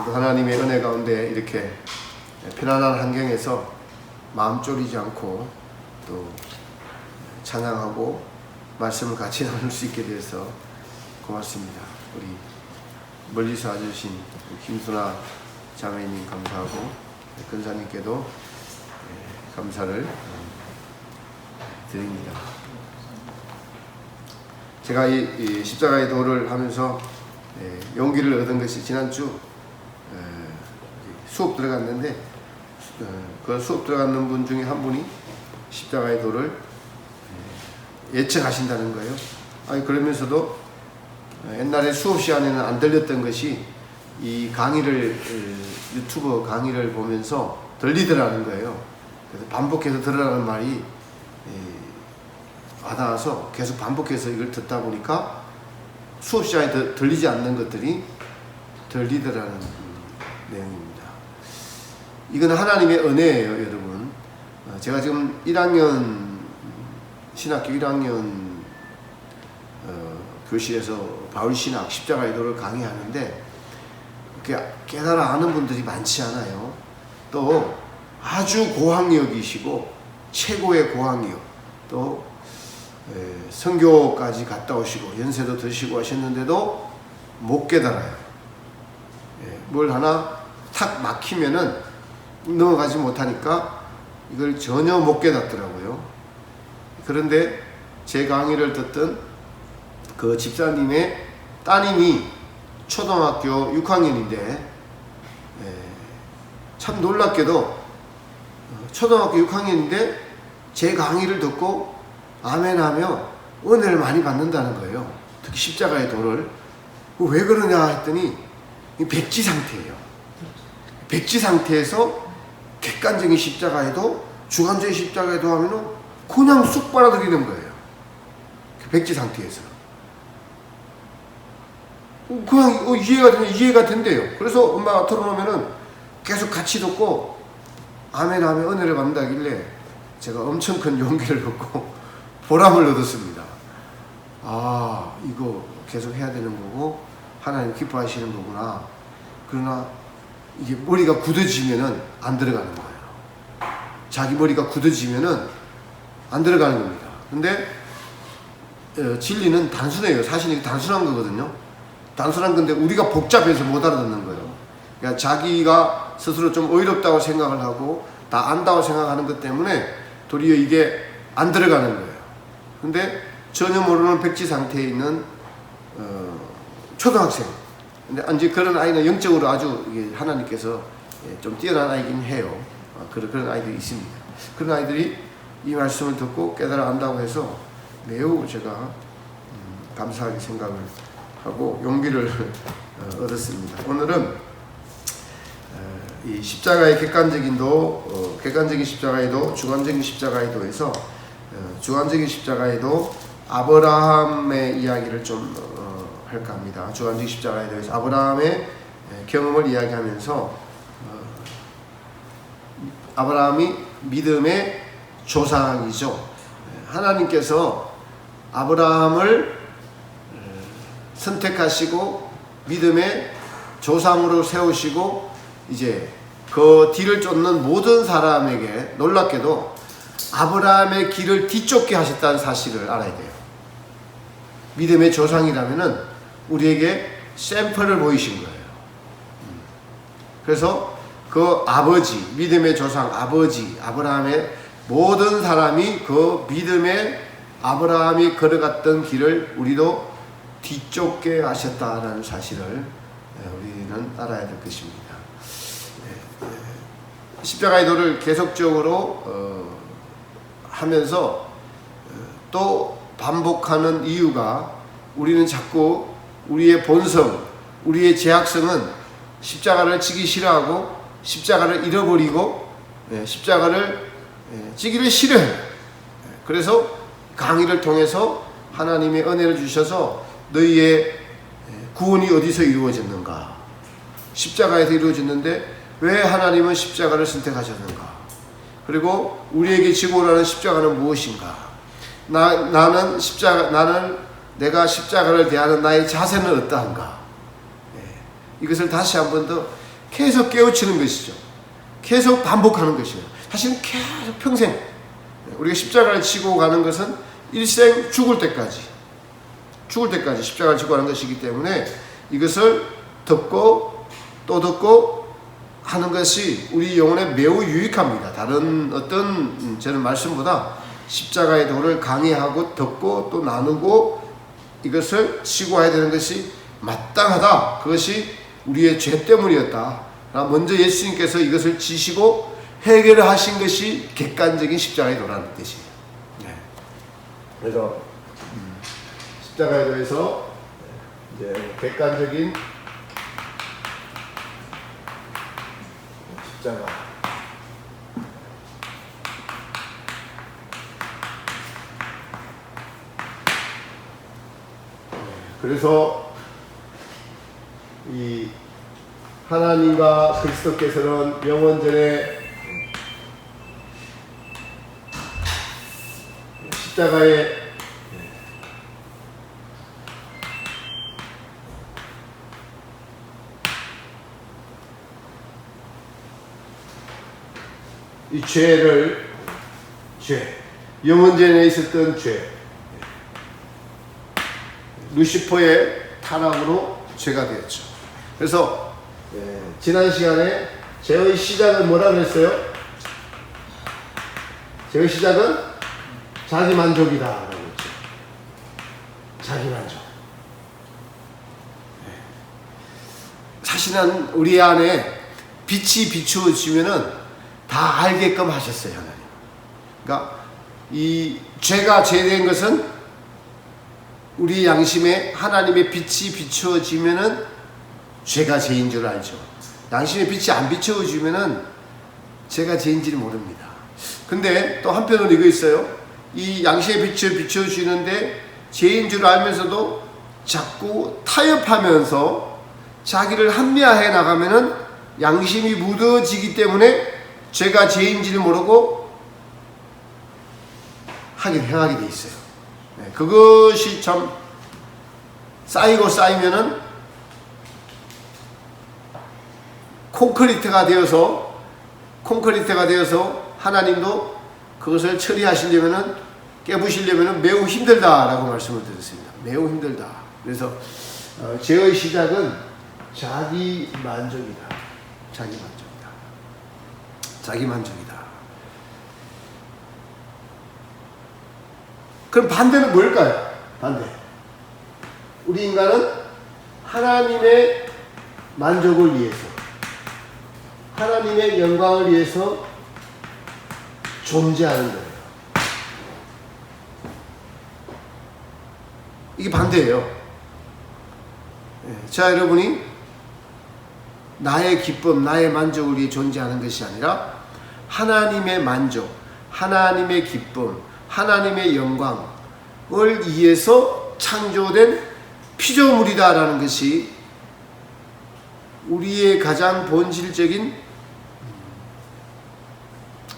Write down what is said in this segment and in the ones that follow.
그래도 하나님의 은혜 가운데 이렇게 편안한 환경에서 마음 졸이지 않고 또 찬양하고 말씀을 같이 나눌 수 있게 되어서 고맙습니다. 우리 멀리서 와주신 김순아 자매님 감사하고 근사님께도 감사를 드립니다. 제가 이 십자가의 도를 하면서 용기를 얻은 것이 지난주 수업 들어갔는데 그 수업 들어갔는 분 중에 한 분이 십자가의 도를 예측하신다는 거예요. 아니 그러면서도 옛날에 수업 시간에는 안 들렸던 것이 이 강의를 유튜브 강의를 보면서 들리더라는 거예요. 그래서 반복해서 들으라는 말이 와닿아서 계속 반복해서 이걸 듣다 보니까 수업 시간에 들리지 않는 것들이 들리더라는 내용입니다. 이건 하나님의 은혜예요, 여러분. 제가 지금 1학년 신학교 1학년 교실에서 바울신학 십자가의 도를 강의하는데 그렇게 깨달아 아는 분들이 많지 않아요. 또 아주 고학력이시고 최고의 고학력, 또 선교까지 갔다 오시고 연세도 드시고 하셨는데도 못 깨달아요. 뭘 하나 탁 막히면은 넘어가지 못하니까 이걸 전혀 못 깨닫더라고요. 그런데 제 강의를 듣던 그 집사님의 따님이 초등학교 6학년인데 참 놀랍게도 초등학교 6학년인데 제 강의를 듣고 아멘하며 은혜를 많이 받는다는 거예요. 특히 십자가의 도를. 왜 그러냐 했더니 백지 상태예요. 백지 상태에서 객관적인 십자가에도 주관적인 십자가에도 하면은 그냥 쑥 빨아들이는 거예요. 백지 상태에서. 그냥 이해가 된대요. 그래서 엄마가 털어놓으면은 계속 같이 듣고 아멘하며 은혜를 받는다길래 제가 엄청 큰 용기를 얻고 보람을 얻었습니다. 아, 이거 계속 해야 되는 거고 하나님 기뻐하시는 거구나. 그러나 이게 머리가 굳어지면은 안 들어가는 거예요. 자기 머리가 굳어지면은 안 들어가는 겁니다. 근데 진리는 단순해요. 사실 이게 단순한 거거든요. 단순한 건데 우리가 복잡해서 못 알아듣는 거예요. 그러니까 자기가 스스로 좀 어이롭다고 생각을 하고 다 안다고 생각하는 것 때문에 도리어 이게 안 들어가는 거예요. 근데 전혀 모르는 백지 상태에 있는 초등학생, 근데 이제 그런 아이는 영적으로 아주 하나님께서 좀 뛰어난 아이긴 해요. 그런 아이들이 있습니다. 그런 아이들이 이 말씀을 듣고 깨달아 안다고 해서 매우 제가 감사하게 생각을 하고 용기를 얻었습니다. 오늘은 이 십자가의 객관적인 도, 객관적인 십자가의 도, 주관적인 십자가의 도에서 주관적인 십자가의 도 아브라함의 이야기를 좀 할까 합니다. 주관적인 십자가에 대해서 아브라함의 경험을 이야기하면서 아브라함이 믿음의 조상이죠. 하나님께서 아브라함을 선택하시고 믿음의 조상으로 세우시고 이제 그 뒤를 쫓는 모든 사람에게 놀랍게도 아브라함의 길을 뒤쫓게 하셨다는 사실을 알아야 돼요. 믿음의 조상이라면은 우리에게 샘플을 보이신 거예요. 그래서 그 아버지, 믿음의 조상 아버지 아브라함의 모든 사람이 그 믿음의 아브라함이 걸어갔던 길을 우리도 뒤쫓게 하셨다라는 사실을 우리는 알아야 될 것입니다. 십자가의 도를 계속적으로 하면서 또 반복하는 이유가 우리는 자꾸 우리의 본성, 우리의 죄악성은 십자가를 지기 싫어하고 십자가를 잃어버리고 십자가를 지기를 싫어해요. 그래서 강의를 통해서 하나님의 은혜를 주셔서 너희의 구원이 어디서 이루어졌는가? 십자가에서 이루어졌는데 왜 하나님은 십자가를 선택하셨는가? 그리고 우리에게 지고 오라는 십자가는 무엇인가? 나는 내가 십자가를 대하는 나의 자세는 어떠한가? 이것을 다시 한 번 더 계속 깨우치는 것이죠. 계속 반복하는 것이에요. 사실은 계속 평생 우리가 십자가를 지고 가는 것은 일생 죽을 때까지 십자가를 지고 가는 것이기 때문에 이것을 듣고 또 듣고 하는 것이 우리 영혼에 매우 유익합니다. 다른 어떤 저는 말씀보다 십자가의 도를 강의하고 듣고 또 나누고 이것을 지고 와야 되는 것이 마땅하다. 그것이 우리의 죄 때문이었다. 먼저 예수님께서 이것을 지시고 해결을 하신 것이 객관적인 십자가의 도라는 뜻이에요. 네. 그래서 십자가에 대해서 이제 객관적인 십자가. 그래서 이 하나님과 그리스도께서는 영원전에 십자가에 이 영원전에 있었던 죄, 루시퍼의 타락으로 죄가 되었죠. 그래서 지난 시간에 죄의 시작은 뭐라고 했어요? 죄의 시작은 자기만족이다 라고 했죠. 자기만족. 사실은 우리 안에 빛이 비추어지면은 다 알게끔 하셨어요, 하나님. 그러니까 이 죄가 죄된 것은 우리 양심에 하나님의 빛이 비추어지면은 죄가 죄인 줄 알죠. 양심의 빛이 안 비추어지면은 죄가 죄인지를 모릅니다. 근데 또 한편으로 이거 있어요. 이 양심의 빛을 비추어주는데 죄인 줄 알면서도 자꾸 타협하면서 자기를 합리화해 나가면은 양심이 묻어지기 때문에 죄가 죄인지를 모르고 행하게 돼 있어요. 그것이 참 쌓이면은 콘크리트가 되어서 하나님도 그것을 처리하시려면은 깨부시려면은 매우 힘들다라고 말씀을 드렸습니다. 매우 힘들다. 그래서 죄의 시작은 자기 만족이다. 그럼 반대는 뭘까요? 반대. 우리 인간은 하나님의 만족을 위해서, 하나님의 영광을 위해서 존재하는 거예요. 이게 반대예요. 자, 여러분이 나의 기쁨, 나의 만족을 위해 존재하는 것이 아니라 하나님의 만족, 하나님의 기쁨, 하나님의 영광을 위해서 창조된 피조물이다라는 것이 우리의 가장 본질적인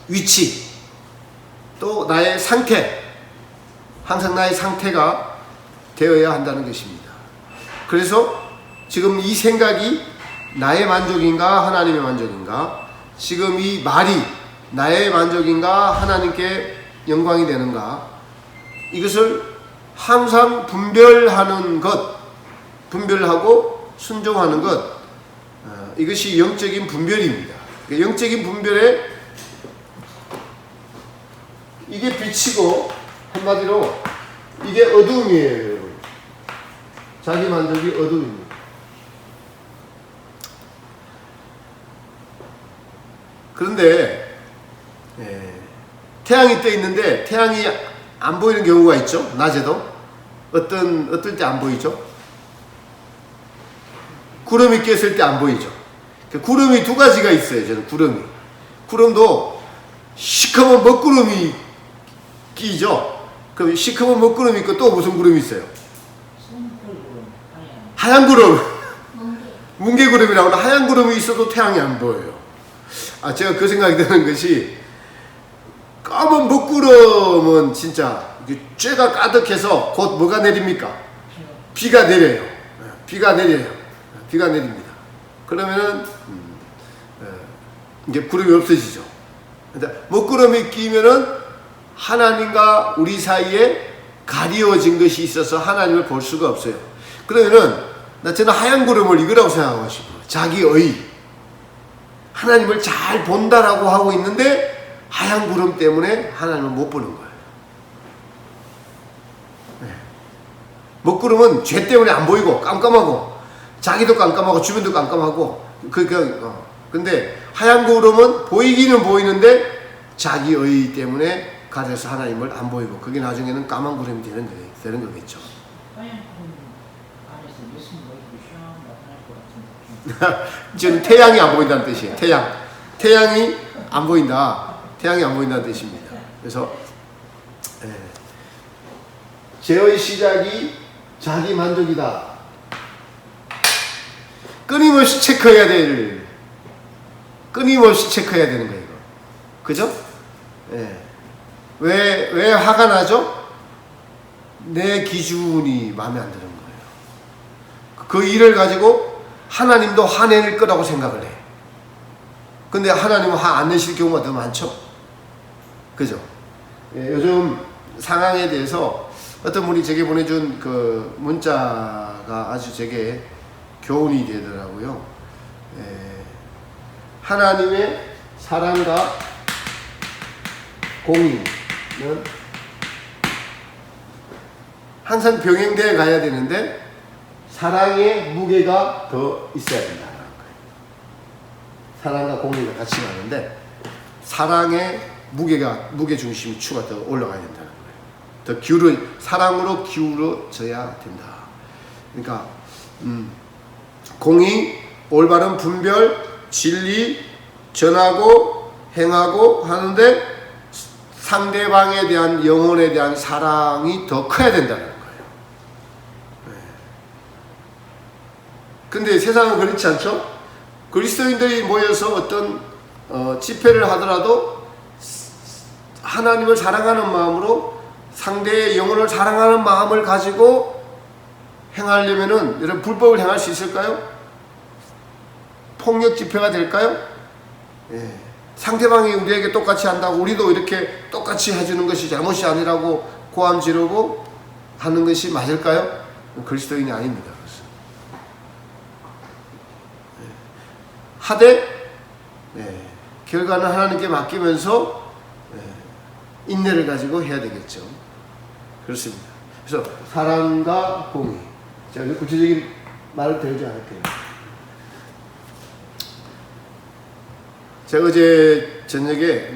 위치, 또 나의 상태, 항상 나의 상태가 되어야 한다는 것입니다. 그래서 지금 이 생각이 나의 만족인가 하나님의 만족인가, 지금 이 말이 나의 만족인가 하나님께 영광이 되는가, 이것을 항상 분별하는 것, 분별하고 순종하는 것, 이것이 영적인 분별입니다. 영적인 분별에 이게 빛이고 한마디로 이게 어둠이에요, 여러분. 자기 만족이 어둠입니다. 그런데 태양이 떠 있는데 태양이 안 보이는 경우가 있죠. 낮에도 어떨 때 안 보이죠. 구름이 꼈을 때 안 보이죠. 구름이 두 가지가 있어요. 저는 구름도 시커먼 먹구름이 끼죠. 그럼 시커먼 먹구름이 있고 또 무슨 구름이 있어요? 하얀 구름, 뭉게구름이라고 하는 하얀 구름이 있어도 태양이 안 보여요. 제가 그 생각이 드는 것이, 까만 먹구름은 진짜 쬐가 가득해서 곧 뭐가 내립니까? 비가 내려요. 비가 내립니다. 그러면은 이제 구름이 없어지죠. 근데 먹구름이 끼면은 하나님과 우리 사이에 가리워진 것이 있어서 하나님을 볼 수가 없어요. 그러면은 저는 하얀 구름을 이거라고 생각하고 싶어요. 자기의 하나님을 잘 본다라고 하고 있는데 하얀 구름 때문에 하나님을 못 보는 거예요. 먹구름은 죄 때문에 안 보이고 깜깜하고 자기도 깜깜하고 주변도 깜깜하고 근데 하얀 구름은 보이기는 보이는데 자기의 때문에 가려서 하나님을 안 보이고 그게 나중에는 까만 구름이 되는 거겠죠. 하얀 구름 안에서 예수님 얼굴이 쫙 나타날 것 같은데. 지금 태양이 안 보인다는 뜻이에요. 태양이 안 보인다. 태양이 안 보인다는 뜻입니다. 그래서 죄의 시작이 자기 만족이다. 끊임없이 체크해야 되는 거예요, 이거. 그죠? 왜 화가 나죠? 내 기준이 마음에 안 드는 거예요. 그 일을 가지고 하나님도 화낼 거라고 생각을 해. 근데 하나님은 화 안 내실 경우가 더 많죠? 그죠? 요즘 상황에 대해서 어떤 분이 제게 보내준 그 문자가 아주 제게 교훈이 되더라고요. 하나님의 사랑과 공의는 항상 병행되어 가야 되는데 사랑의 무게가 더 있어야 된다는 거예요. 사랑과 공의가 같이 가는데 사랑의 무게 중심이 추가 더 올라가야 된다는 거예요. 사랑으로 기울어져야 된다. 그러니까 공의, 올바른 분별, 진리, 전하고 행하고 하는데 상대방에 대한 영혼에 대한 사랑이 더 커야 된다는 거예요. 근데 세상은 그렇지 않죠? 그리스도인들이 모여서 어떤 집회를 하더라도 하나님을 사랑하는 마음으로 상대의 영혼을 사랑하는 마음을 가지고 행하려면은 여러분 불법을 행할 수 있을까요? 폭력 집회가 될까요? 상대방이 우리에게 똑같이 한다고 우리도 이렇게 똑같이 해주는 것이 잘못이 아니라고 고함 지르고 하는 것이 맞을까요? 그리스도인이 아닙니다. 하되 결과는 하나님께 맡기면서 인내를 가지고 해야 되겠죠. 그렇습니다. 그래서 사랑과 공의. 제가 구체적인 말을 드리지 않을게요. 제가 어제 저녁에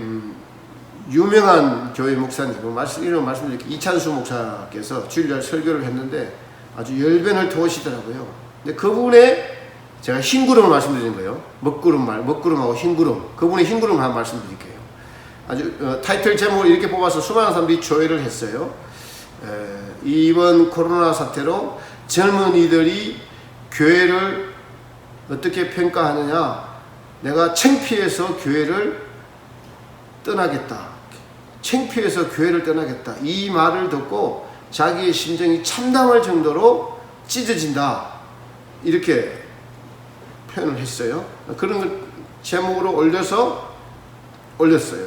유명한 교회 목사님, 이런 말씀드릴게요. 이찬수 목사께서 주일날 설교를 했는데 아주 열변을 토하시더라고요. 근데 그분의 제가 흰구름을 말씀드린 거예요. 먹구름하고 흰구름. 그분의 흰구름을 한번 말씀드릴게요. 아주 타이틀 제목을 이렇게 뽑아서 수많은 사람들이 조회를 했어요. 이번 코로나 사태로 젊은이들이 교회를 어떻게 평가하느냐. 내가 창피해서 교회를 떠나겠다. 창피해서 교회를 떠나겠다. 이 말을 듣고 자기의 심정이 참담할 정도로 찢어진다. 이렇게 표현을 했어요. 그런 걸 제목으로 올렸어요.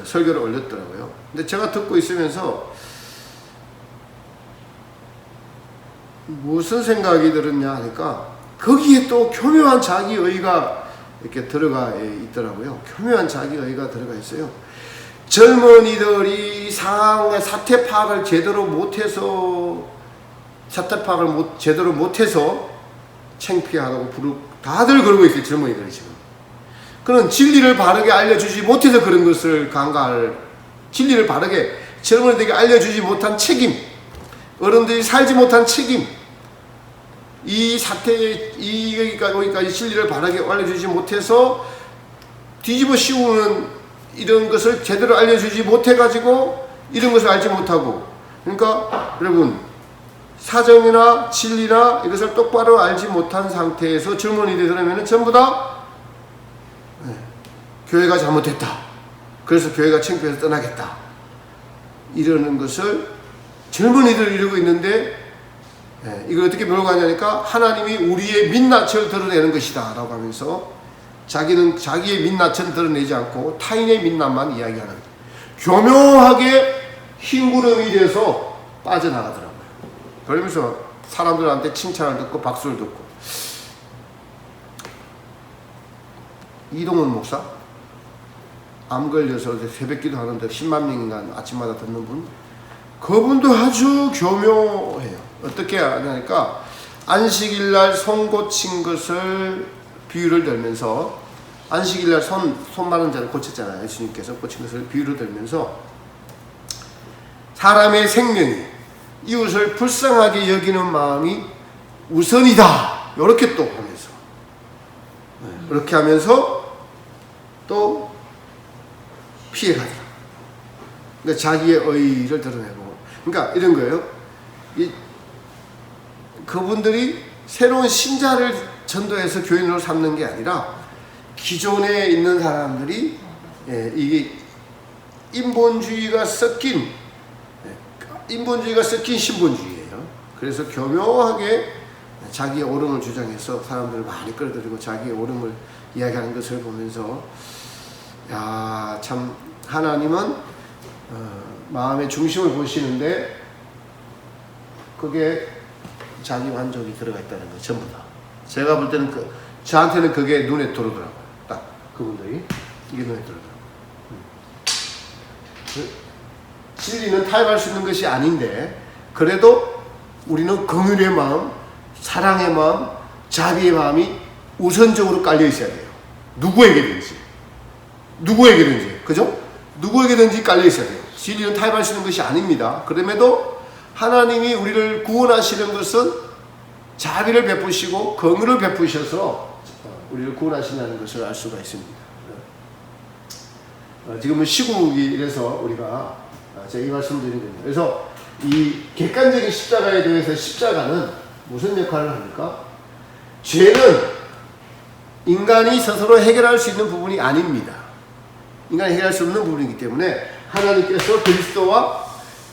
설교를 올렸더라고요. 근데 제가 듣고 있으면서 무슨 생각이 들었냐 하니까 거기에 또 교묘한 자기의가 이렇게 들어가 있더라고요. 교묘한 자기의가 들어가 있어요. 젊은이들이 상황의 사태 파악을 제대로 못해서 창피하다고 다들 그러고 있어요. 젊은이들이 지금. 그런 진리를 바르게 알려주지 못해서 그런 것을 진리를 바르게 젊은이들에게 알려주지 못한 책임, 어른들이 살지 못한 책임, 이 사태에 여기까지 진리를 바르게 알려주지 못해서 뒤집어 씌우는 이런 것을 제대로 알려주지 못해가지고 이런 것을 알지 못하고, 그러니까 여러분 사정이나 진리나 이것을 똑바로 알지 못한 상태에서 젊은이들이 그러면 전부 다 교회가 잘못됐다. 그래서 교회가 창피해서 떠나겠다. 이러는 것을 젊은이들 이러고 있는데 이걸 어떻게 몰고 가냐니까 하나님이 우리의 민낯을 드러내는 것이다 라고 하면서 자기는 자기의 민낯은 드러내지 않고 타인의 민낯만 이야기하는 교묘하게 흰구름이 돼서 빠져나가더라고요. 그러면서 사람들한테 칭찬을 듣고 박수를 듣고. 이동훈 목사, 암 걸려서 새벽기도 하는데 10만 명인가 아침마다 듣는 분, 그분도 아주 교묘해요. 어떻게 하냐니까 안식일날 손 고친 것을 비유를 들면서, 안식일날 손 마른 자를 고쳤잖아요. 예수님께서 고친 것을 비유를 들면서 사람의 생명이 이웃을 불쌍하게 여기는 마음이 우선이다. 이렇게 또 하면서, 그렇게 하면서 또 피해가더라. 그러니까 자기의 의의를 드러내고, 그러니까 이런 거예요. 그분들이 새로운 신자를 전도해서 교인으로 삼는 게 아니라 기존에 있는 사람들이 이게 인본주의가 섞인 신본주의예요. 그래서 교묘하게 자기의 옳음을 주장해서 사람들을 많이 끌어들이고 자기의 옳음을 이야기하는 것을 보면서, 야, 참 하나님은 마음의 중심을 보시는데 그게 자기 만족이 들어가 있다는 거 전부 다. 제가 볼 때는 저한테는 그게 눈에 들어오더라고요. 딱 그분들이 이게 눈에 들어오더라고요. 진리는 타협할 수 있는 것이 아닌데 그래도 우리는 긍휼의 마음, 사랑의 마음, 자비의 마음이 우선적으로 깔려 있어야 돼요. 누구에게든지, 그죠? 누구에게든지 깔려 있어야 돼요. 진리는 타협할 수 있는 것이 아닙니다. 그럼에도 하나님이 우리를 구원하시는 것은 자비를 베푸시고 긍휼을 베푸셔서 우리를 구원하신다는 것을 알 수가 있습니다. 지금은 시국이라서 우리가 제가 이 말씀 드리는 겁니다. 그래서 이 객관적인 십자가에 대해서 십자가는 무슨 역할을 합니까? 죄는 인간이 스스로 해결할 수 있는 부분이 아닙니다. 인간이 해결할 수 없는 부분이기 때문에 하나님께서 그리스도와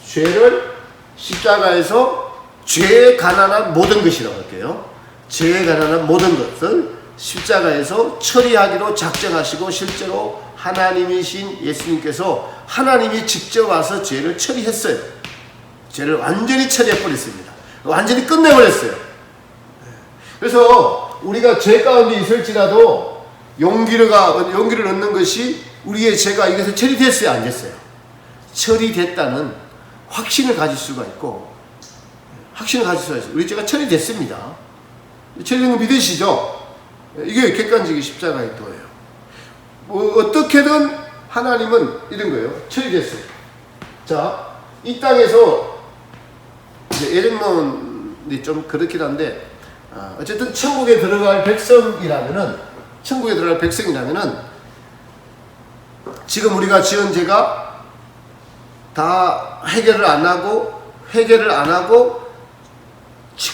죄를 십자가에서 죄에 관한한 모든 것이라고 할게요. 죄에 관한한 모든 것을 십자가에서 처리하기로 작정하시고 실제로 하나님이신 예수님께서 하나님이 직접 와서 죄를 처리했어요. 죄를 완전히 처리해버렸습니다. 완전히 끝내버렸어요. 그래서 우리가 죄 가운데 있을지라도 용기를 얻는 것이 우리의 죄가 이것에 처리됐어요, 안 됐어요? 처리됐다는 확신을 가질 수가 있고, 확신을 가질 수가 있어요. 우리 죄가 처리됐습니다. 처리된 거 믿으시죠? 이게 객관적인 십자가의 도예요. 뭐 어떻게든 하나님은 이런 거예요. 처리됐어요. 자, 이 땅에서 이제 예정론이 좀 그렇긴 한데, 어쨌든 천국에 들어갈 백성이라면은 지금 우리가 지은 죄가 다 해결을 안 하고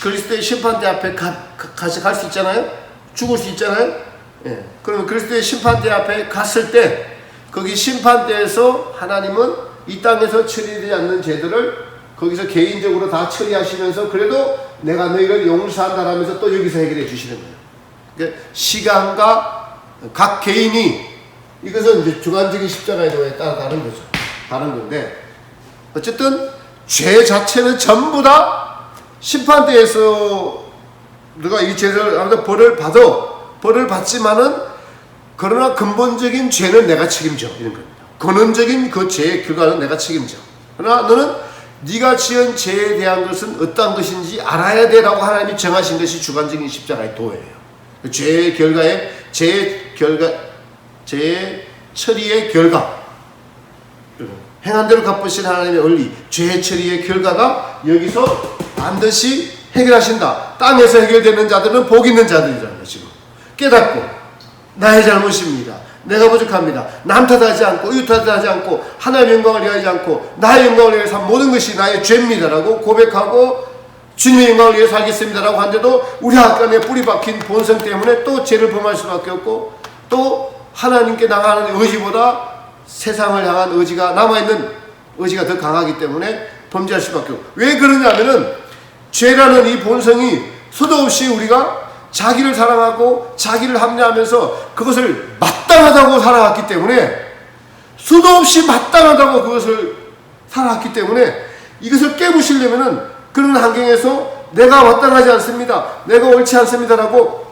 그리스도의 심판대 앞에 같이 갈 수 있잖아요. 죽을 수 있잖아요. 예. 그러면 그리스도의 심판대 앞에 갔을 때 거기 심판대에서 하나님은 이 땅에서 처리되지 않는 죄들을 거기서 개인적으로 다 처리하시면서 그래도 내가 너희를 용서한다라면서 또 여기서 해결해 주시는 거예요. 그러니까 시간과 각 개인이 이것은 이제 주관적인 십자가의 도에 따라 다른 거죠. 다른 건데 어쨌든 죄 자체는 전부 다 심판대에서 누가 이 죄를 하면서 벌을 받지만은 그러나 근본적인 죄는 내가 책임져 이런 겁니다. 근원적인 그 죄의 결과는 내가 책임져. 그러나 너는 네가 지은 죄에 대한 것은 어떠한 것인지 알아야 돼라고 하나님이 정하신 것이 주관적인 십자가의 도예요. 죄의 처리의 결과, 행한 대로 갚으신 하나님의 원리, 죄의 처리의 결과가 여기서 반드시 해결하신다. 땅에서 해결되는 자들은 복 있는 자들이라는 것이고, 깨닫고 나의 잘못입니다. 내가 부족합니다. 남 탓하지 않고 이웃 탓하지 않고 하나님의 영광을 위하지 않고 나의 영광을 위해서 모든 것이 나의 죄입니다라고 고백하고 주님의 영광을 위해 살겠습니다라고 하는데도 우리 안에 뿌리 박힌 본성 때문에 또 죄를 범할 수밖에 없고 또 하나님께 나가는 의지보다 세상을 향한 의지가 남아있는 의지가 더 강하기 때문에 범죄할 수밖에 없고, 왜 그러냐면은 죄라는 이 본성이 수도 없이 우리가 자기를 사랑하고 자기를 합리하면서 그것을 마땅하다고 살아왔기 때문에, 수도 없이 마땅하다고 그것을 살아왔기 때문에, 이것을 깨부시려면은 그런 환경에서 내가 마땅하지 않습니다, 내가 옳지 않습니다라고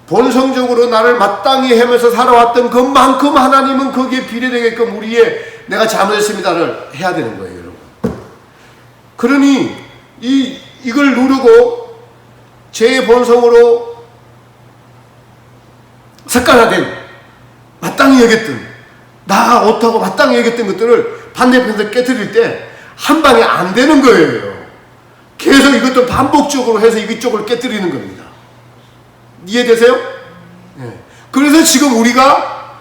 본성적으로 나를 마땅히 하면서 살아왔던 것만큼 하나님은 거기에 비례되게끔 우리의 내가 잘못했습니다를 해야 되는 거예요, 여러분. 그러니 이걸 누르고 제 본성으로 습관화된, 마땅히 여겼던, 나가 옳다고 마땅히 여겼던 것들을 반대편에서 깨뜨릴 때 한 방에 안 되는 거예요. 계속 이것도 반복적으로 해서 이쪽을 깨뜨리는 겁니다. 이해되세요? 네. 그래서 지금 우리가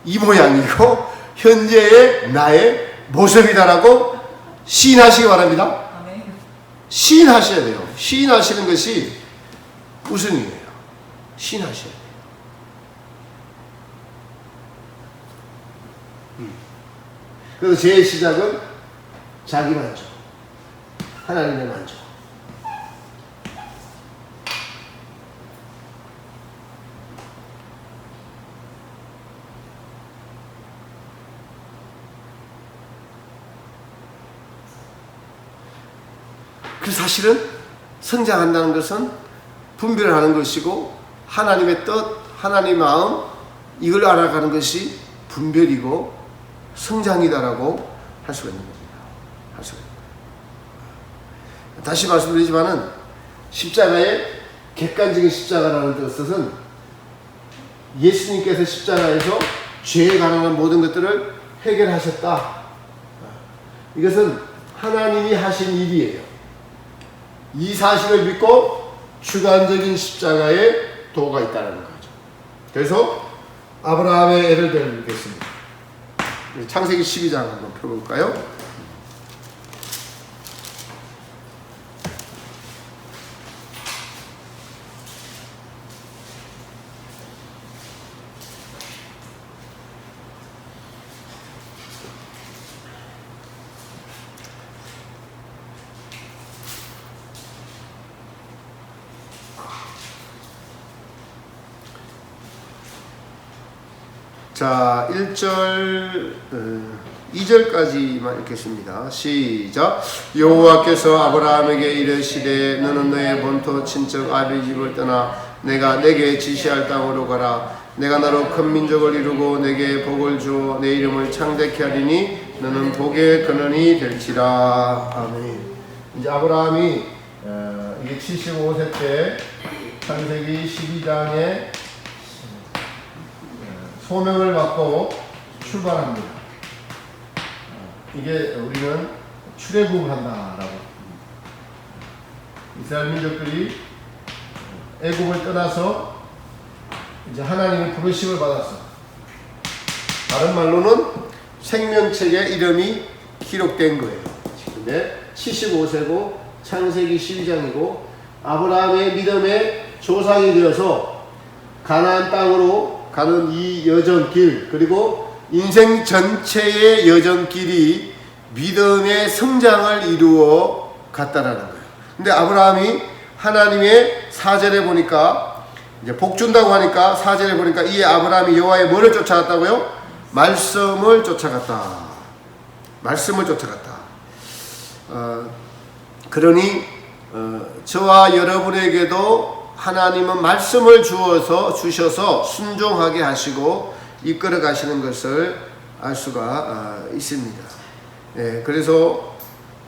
이 모양이고 현재의 나의 모습이다라고 시인하시기 바랍니다. 시인하셔야 돼요. 시인하시는 것이 무슨 일이에요? 시인하셔야 돼요. 그래서 제 시작은 자기 만족, 하나님의 만족. 그 사실은 성장한다는 것은 분별하는 것이고, 하나님의 뜻, 하나님의 마음, 이걸 알아가는 것이 분별이고 성장이다라고 할 수가 있는 겁니다. 할 수가 있는 거예요. 다시 말씀드리지만은 십자가의 객관적인 십자가라는 뜻은 예수님께서 십자가에서 죄에 관한 모든 것들을 해결하셨다. 이것은 하나님이 하신 일이에요. 이 사실을 믿고 주관적인 십자가의 도가 있다는 거죠. 그래서 아브라함의 예를 들겠습니다. 창세기 12장 한번 펴볼까요? 자, 1절, 2절까지만 읽겠습니다. 시작. 여호와께서 아브라함에게 이르시되 너는 너의 본토 친척 아비 집을 떠나 내가 내게 지시할 땅으로 가라. 내가 너로 큰 민족을 이루고 내게 복을 주어 내 이름을 창대케 하리니 너는 복의 근원이 될지라. 아멘. 이제 아브라함이 이게 75세 때 창세기 12장에 소명을 받고 출발합니다. 이게 우리는 출애굽을 한다라고. 이스라엘 민족들이 애굽을 떠나서 이제 하나님의 부르심을 받았어. 다른 말로는 생명책에 이름이 기록된 거예요. 근데 75세고 창세기 12장이고 아브라함의 믿음의 조상이 되어서 가나안 땅으로 가는 이 여정길, 그리고 인생 전체의 여정길이 믿음의 성장을 이루어 갔다라는 거예요. 근데 아브라함이 하나님의 4절에 보니까 이제 복 준다고 하니까 4절에 보니까 이 아브라함이 여호와의 뭐를 쫓아갔다고요? 말씀을 쫓아갔다. 말씀을 쫓아갔다. 그러니 저와 여러분에게도 하나님은 말씀을 주셔서 순종하게 하시고 이끌어 가시는 것을 알 수가 있습니다. 예, 그래서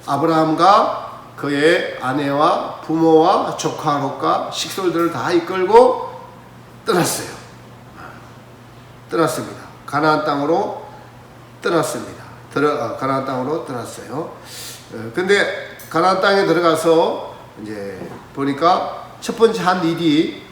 아브라함과 그의 아내와 부모와 조카로과 식솔들을 다 이끌고 떠났어요. 떠났습니다. 가나안 땅으로 떠났습니다. 가나안 땅으로 떠났어요. 근데 가나안 땅에 들어가서 이제 보니까 첫 번째 한 일이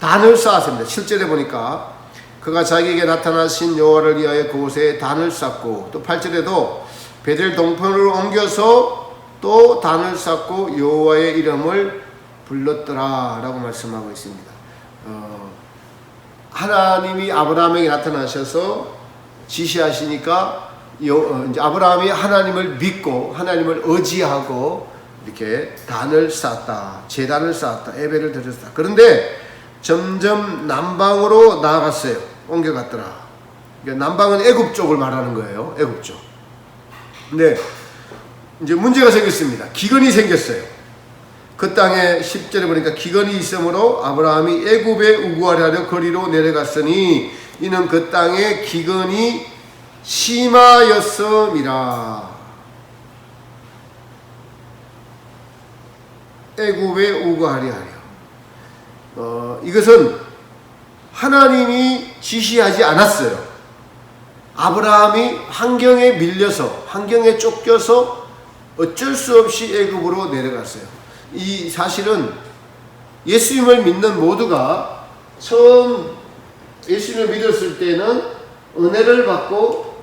단을 쌓았습니다. 7절에 보니까 그가 자기에게 나타나신 여호와를 위하여 그곳에 단을 쌓고, 또 8절에도 베델 동편으로 옮겨서 또 단을 쌓고 여호와의 이름을 불렀더라 라고 말씀하고 있습니다. 하나님이 아브라함에게 나타나셔서 지시하시니까 이제 아브라함이 하나님을 믿고 하나님을 의지하고 이렇게 단을 쌓았다. 제단을 쌓았다. 예배를 드렸다. 그런데 점점 남방으로 나아갔어요. 옮겨갔더라. 그러니까 남방은 애굽 쪽을 말하는 거예요. 애굽 쪽. 근데 이제 문제가 생겼습니다. 기근이 생겼어요. 그 땅에 10절에 보니까 기근이 있으므로 아브라함이 애굽에 우구하려 거리로 내려갔으니 이는 그 땅에 기근이 심하였음이라. 애굽에 우구하려 하려. 이것은 하나님이 지시하지 않았어요. 아브라함이 환경에 밀려서, 환경에 쫓겨서 어쩔 수 없이 애굽으로 내려갔어요. 이 사실은 예수님을 믿는 모두가 처음 예수님을 믿었을 때는 은혜를 받고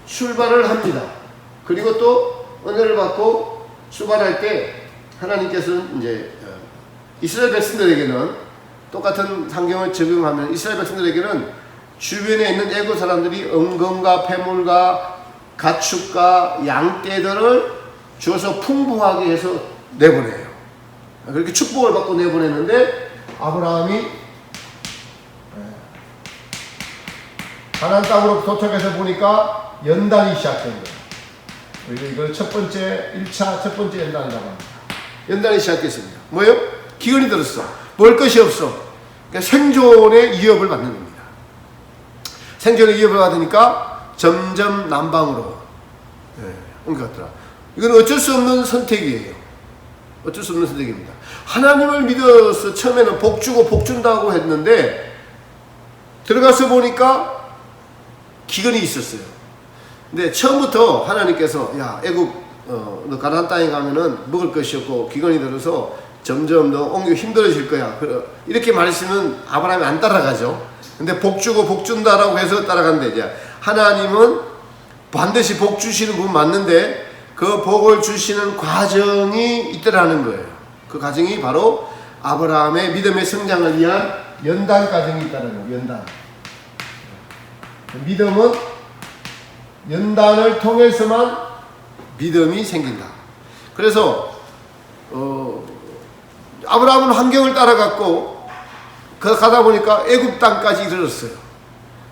출발을 합니다. 그리고 또 은혜를 받고 출발할 때 하나님께서는 이제 이스라엘 백성들에게는 똑같은 환경을 적용하면 이스라엘 백성들에게는 주변에 있는 애국 사람들이 은금과 폐물과 가축과 양떼들을 주어서 풍부하게 해서 내보내요. 그렇게 축복을 받고 내보냈는데 아브라함이 가나안 땅으로 도착해서 보니까 연단이 시작된 거예요. 이걸 첫 번째 1차 첫 번째 연단이라고 합니다. 연단이 시작됐습니다. 뭐예요? 기근이 들었어. 먹을 것이 없어. 그러니까 생존의 위협을 받는 겁니다. 생존의 위협을 받으니까 점점 남방으로 옮겨갔더라. 이건 어쩔 수 없는 선택이에요. 어쩔 수 없는 선택입니다. 하나님을 믿어서 처음에는 복 주고 복 준다고 했는데 들어가서 보니까 기근이 있었어요. 근데 처음부터 하나님께서 야 애국 너 가나안 땅에 가면은 먹을 것이 없고 기근이 들어서 점점 너 옮겨 힘들어질 거야. 이렇게 말했으면 아브라함이 안 따라가죠. 근데 복 주고 복 준다라고 해서 따라간대. 이제 하나님은 반드시 복 주시는 분 맞는데 그 복을 주시는 과정이 있더라는 거예요. 그 과정이 바로 아브라함의 믿음의 성장을 위한 연단 과정이 있다는 거예요. 연단. 믿음은 연단을 통해서만 믿음이 생긴다. 그래서 아브라함은 환경을 따라갔고 가다 보니까 애굽 땅까지 이르렀어요.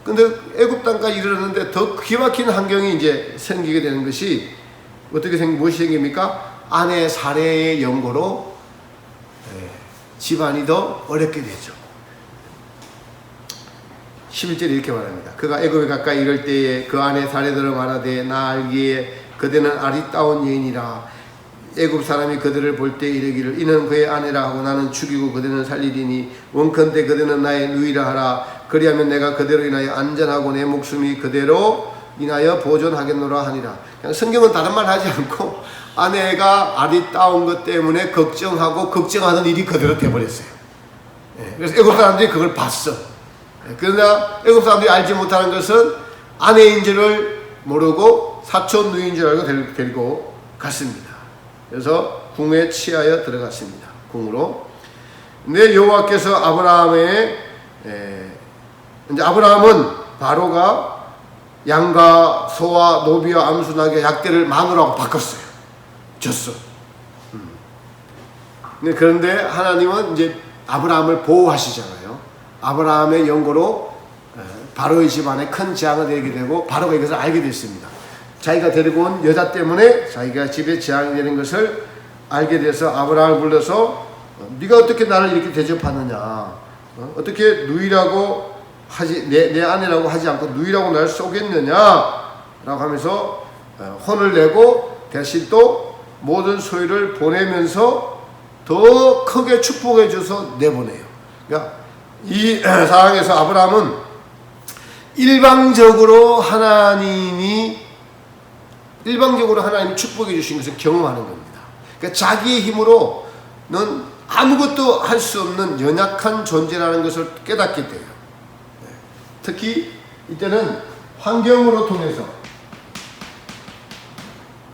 근데 애굽 땅까지 이르렀는데 더 기막힌 환경이 이제 생기게 되는 것이 무엇이 생깁니까? 아내 사례의 연고로 집안이 더 어렵게 되죠. 11절에 이렇게 말합니다. 그가 애굽에 가까이 이를 때에 그 아내 사례들을 말하되 나 알기에 그대는 아리따운 여인이라. 애굽 사람이 그들을 볼 때 이르기를 이는 그의 아내라 하고 나는 죽이고 그대는 살리리니 원컨대 그대는 나의 누이라 하라. 그리하면 내가 그대로 인하여 안전하고 내 목숨이 그대로 인하여 보존하겠노라 하니라. 그냥 성경은 다른 말 하지 않고 아내가 아리따운 것 때문에 걱정하고 걱정하는 일이 그대로 되어버렸어요. 그래서 애굽 사람들이 그걸 봤어. 그러나 애굽 사람들이 알지 못하는 것은 아내인 줄을 모르고 사촌 누이인 줄 알고 데리고 갔습니다. 그래서 궁에 취하여 들어갔습니다. 궁으로. 근데 여호와께서 이제 아브라함은 바로가 양과 소와 노비와 암수 나귀 약대를 마누라고 바꿨어요. 줬어. 그런데 하나님은 이제 아브라함을 보호하시잖아요. 아브라함의 연고로 바로의 집안에 큰 재앙을 내게 되고 바로가 이것을 알게 됐습니다. 자기가 데리고 온 여자 때문에 자기가 집에 재앙이 되는 것을 알게 돼서 아브라함을 불러서 네가 어떻게 나를 이렇게 대접하느냐, 어떻게 누이라고 하지 내 아내라고 하지 않고 누이라고 날 쏘겠느냐 라고 하면서 혼을 내고 대신 또 모든 소유를 보내면서 더 크게 축복해 줘서 내보내요. 그러니까 이 상황에서 아브라함은 일방적으로 하나님이 축복해 주신 것을 경험하는 겁니다. 그러니까 자기의 힘으로는 아무것도 할 수 없는 연약한 존재라는 것을 깨닫게 돼요. 특히 이때는 환경으로 통해서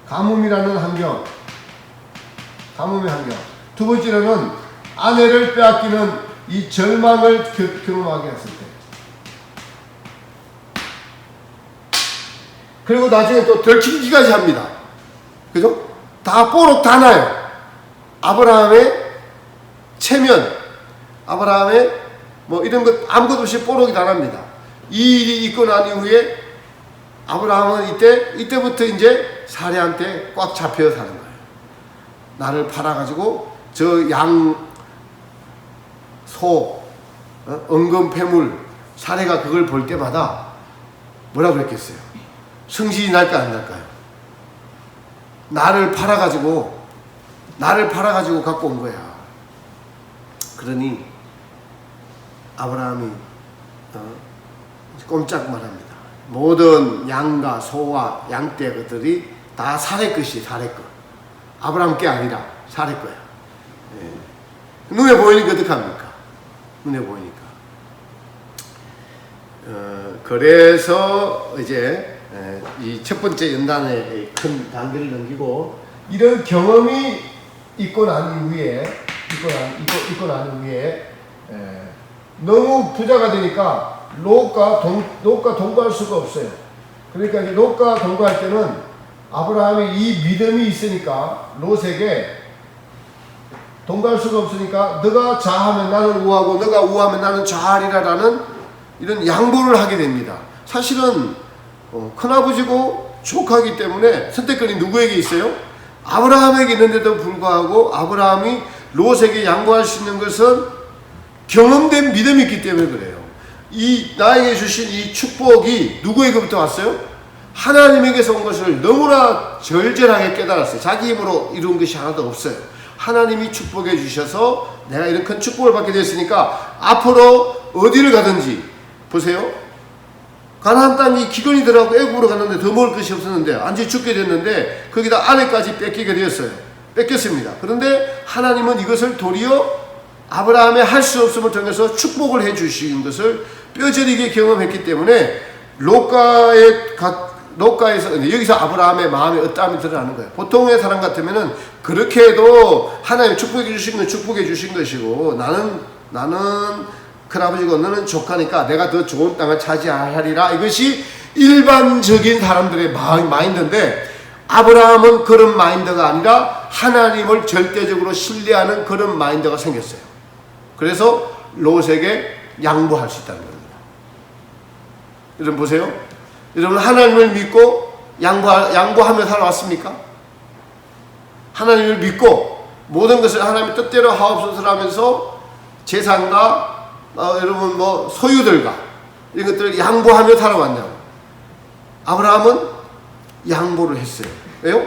가뭄이라는 환경, 가뭄의 환경. 두 번째로는 아내를 빼앗기는 이 절망을 경험하게 했을 때. 그리고 나중에 또 들키기까지 합니다. 그죠? 다 뽀록 다 나요. 아브라함의 체면, 아브라함의 뭐 이런 것 아무것도 없이 뽀록이 다 납니다. 이 일이 있고 난 이후에 아브라함은 이때부터 이제 사례한테 꽉 잡혀 사는 거예요. 나를 팔아가지고 저 양, 소, 은금, 폐물, 사례가 그걸 볼 때마다 뭐라 그랬겠어요? 성질이 날까 안 날까요? 나를 팔아가지고 갖고 온 거야. 그러니 아브라함이 꼼짝 말합니다. 모든 양과 소와 양떼들이 다 사례 것이 사례 것. 아브라함 게 아니라 사례 거야. 예. 눈에 보이니까 어떡합니까? 눈에 보이니까. 그래서 이제 이 첫 번째 연단의 큰 단계를 넘기고 이런 경험이 있고 난 이후에 너무 부자가 되니까 롯과 동거할 수가 없어요. 그러니까 롯과 동거할 때는 아브라함이 이 믿음이 있으니까 롯에게 동거할 수가 없으니까 너가 좌하면 나는 우하고 너가 우하면 나는 좌하리라라는 이런 양보를 하게 됩니다. 사실은 큰아버지고 조카이기 때문에 선택권이 누구에게 있어요? 아브라함에게 있는데도 불구하고 아브라함이 롯에게 양보할 수 있는 것은 경험된 믿음이 있기 때문에 그래요. 이 나에게 주신 이 축복이 누구에게부터 왔어요? 하나님에게서 온 것을 너무나 절절하게 깨달았어요. 자기 힘으로 이룬 것이 하나도 없어요. 하나님이 축복해 주셔서 내가 이런 큰 축복을 받게 됐으니까 앞으로 어디를 가든지 보세요. 가나안 땅이 기근이 들어가고 애굽으로 갔는데 더 먹을 것이 없었는데 완전히 죽게 됐는데 거기다 아내까지 뺏기게 되었어요. 뺏겼습니다. 그런데 하나님은 이것을 도리어 아브라함의 할 수 없음을 통해서 축복을 해 주신 것을 뼈저리게 경험했기 때문에 롯가에서 여기서 아브라함의 마음에 어떠함이 드러나는 거예요. 보통의 사람 같으면은 그렇게 해도 하나님 축복해 주신 건 축복해 주신 것이고 나는 큰아버지고 너는 조카니까 내가 더 좋은 땅을 차지하리라. 이것이 일반적인 사람들의 마인드인데 아브라함은 그런 마인드가 아니라 하나님을 절대적으로 신뢰하는 그런 마인드가 생겼어요. 그래서 롯에게 양보할 수 있다는 겁니다. 여러분 보세요. 여러분 하나님을 믿고 양보하며 살아왔습니까? 하나님을 믿고 모든 것을 하나님의 뜻대로 하옵소서 하면서 재산과 여러분 뭐 소유들과 이런 것들을 양보하며 살아왔냐고. 아브라함은 양보를 했어요. 왜요?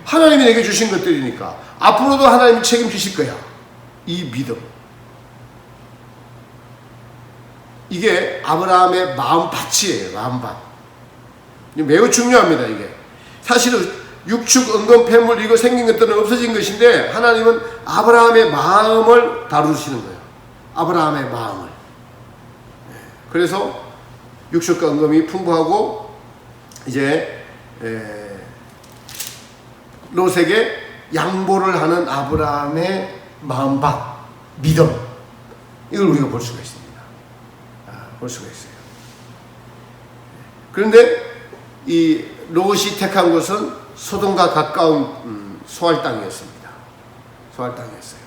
하나님이 내게 주신 것들이니까 앞으로도 하나님이 책임지실 거야. 이 믿음. 이게 아브라함의 마음밭이에요. 마음밭. 매우 중요합니다. 이게 사실은 육축, 은금, 폐물 이거 생긴 것들은 없어진 것인데 하나님은 아브라함의 마음을 다루시는 거예요. 아브라함의 마음을. 그래서 육축과 은금이 풍부하고 이제 롯에게 양보를 하는 아브라함의 마음밭, 믿음, 이걸 우리가 볼 수가 있습니다. 볼 수가 있어요. 그런데 이 롯이 택한 곳은 소돔과 가까운 소알 땅이었습니다. 소알 땅이었어요.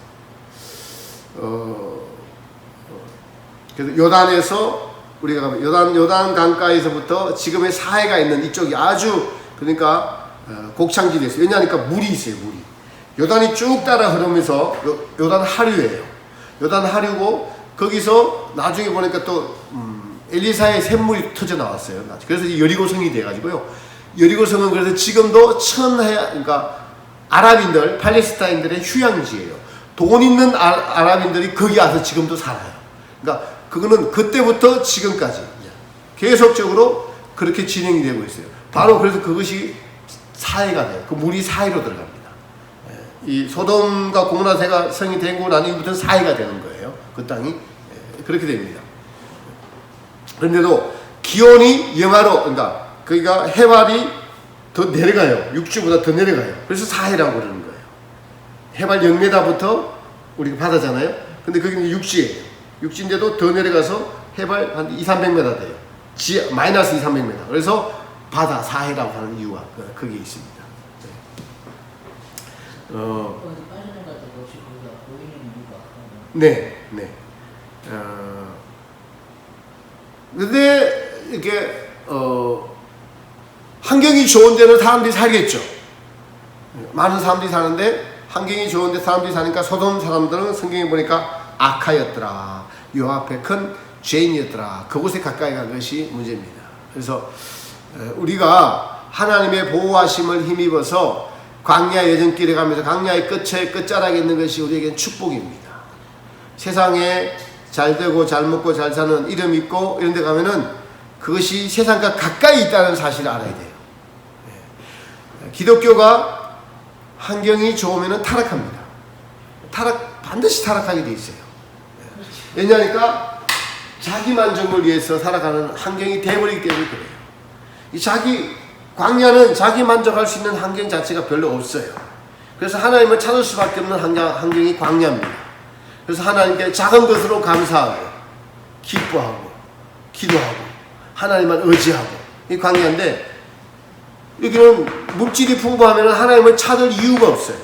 그래서 요단에서 우리가 가면 요단 강가에서부터 지금의 사해가 있는 이쪽이 아주 그러니까 곡창지대에서 왜냐하니까 물이 있어요. 물이 요단이 쭉 따라 흐르면서 요단 하류예요. 요단 하류고 거기서 나중에 보니까 또 엘리사의 샘물이 터져 나왔어요. 그래서 여리고성이 돼가지고요. 여리고성은 그래서 지금도 그러니까 아랍인들, 팔레스타인들의 휴양지예요. 돈 있는 아랍인들이 거기 와서 지금도 살아요. 그러니까 그거는 그때부터 지금까지 계속적으로 그렇게 진행이 되고 있어요. 바로 그래서 그것이 사해가 돼요. 그 물이 사해로 들어갑니다. 이 소돔과 고모라가 성이 되고 난 이후부터는 사해가 되는 거예요. 그 땅이 그렇게 됩니다. 그런데도 기온이 영하로 그러니까 거기가 해발이 더 내려가요. 육지보다 더 내려가요. 그래서 사해라고 그러는 거예요. 해발 0m부터 우리가 바다잖아요. 근데 거기는 육지예요. 육지인데도 더 내려가서 해발 한 200-300m 돼요. 마이너스 200-300m. 그래서 바다 사해라고 하는 이유가 거기에 있습니다. 빠져나가지고 네, 네. 근데 이렇게 환경이 좋은 데는 사람들이 살겠죠. 많은 사람들이 사는데 환경이 좋은 데 사람들이 사니까 소돔 사람들은 성경에 보니까 악하였더라. 요 앞에 큰 죄인이었더라. 그곳에 가까이 간 것이 문제입니다. 그래서 우리가 하나님의 보호하심을 힘입어서 광야 여정길에 가면서 광야의 끝자락에 있는 것이 우리에게는 축복입니다. 세상에 잘 되고 잘 먹고 잘 사는 이름 있고 이런 데 가면은 그것이 세상과 가까이 있다는 사실을 알아야 돼요. 기독교가 환경이 좋으면 타락합니다. 반드시 타락하게 돼 있어요. 왜냐하니까 자기 만족을 위해서 살아가는 환경이 되어버리기 때문에 그래요. 광야는 자기 만족할 수 있는 환경 자체가 별로 없어요. 그래서 하나님을 찾을 수밖에 없는 환경이 광야입니다. 그래서 하나님께 작은 것으로 감사하고 기뻐하고 기도하고 하나님만 의지하고 이 광야인데, 여기는 물질이 풍부하면 하나님을 찾을 이유가 없어요.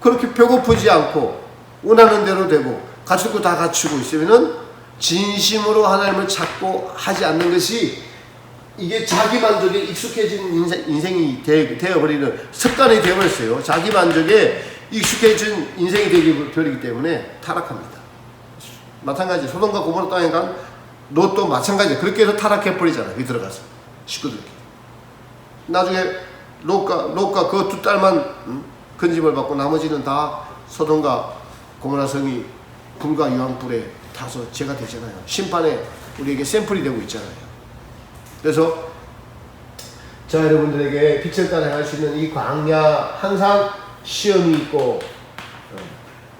그렇게 배고프지 않고 원하는 대로 되고 갖출 거 다 갖추고 있으면은 진심으로 하나님을 찾고 하지 않는 것이, 이게 자기 만족에 익숙해진 인생이 되어버리는 습관이 되어버렸어요. 자기 만족에 익숙해진 인생이 되어버리기 때문에 타락합니다. 마찬가지 소돔과 고모라 땅에 간 롯도 마찬가지. 그렇게 해서 타락해버리잖아요. 거기 들어가서 식구들끼리. 나중에 롯과 그 두 딸만 건집을 받고 나머지는 다 소돔과 고모라 성이 불과 유황불에 타서 죄가 되잖아요. 심판에 우리에게 샘플이 되고 있잖아요. 그래서 자, 여러분들에게 빛을 따라 갈 수 있는 이 광야, 항상 시험이 있고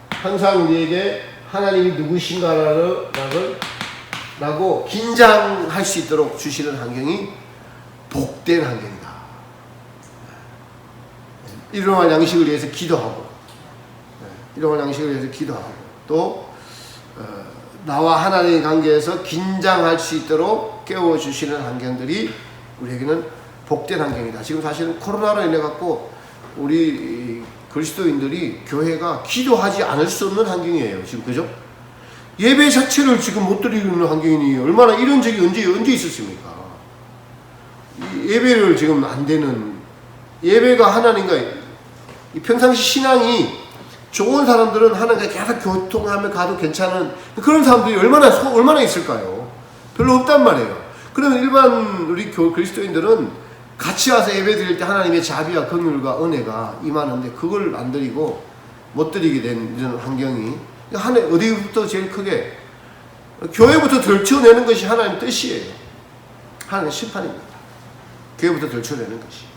항상 우리에게 하나님이 누구신가라고 긴장할 수 있도록 주시는 환경이 복된 환경이다. 일용할 양식을 위해서 기도하고, 일용할 양식을 위해서 기도하고, 또 나와 하나님의 관계에서 긴장할 수 있도록 깨워주시는 환경들이 우리에게는 복된 환경이다. 지금 사실은 코로나로 인해 갖고 우리 그리스도인들이 교회가 기도하지 않을 수 없는 환경이에요. 지금 그죠? 예배 자체를 지금 못 드리는 환경이니 얼마나 이런 적이 언제 있었습니까? 예배를 지금 안 되는, 예배가 하나님과 평상시 신앙이 좋은 사람들은 하나님과 계속 교통하며 가도 괜찮은 그런 사람들이 얼마나 있을까요? 별로 없단 말이에요. 그러면 일반 우리 그리스도인들은 같이 와서 예배 드릴 때 하나님의 자비와 긍휼과 은혜가 임하는데 그걸 안 드리고 못 드리게 된 이런 환경이, 어디부터 제일 크게 교회부터 덜쳐내는 것이 하나님 뜻이에요. 하나님의 심판입니다. 교회부터 덜쳐내는 것이.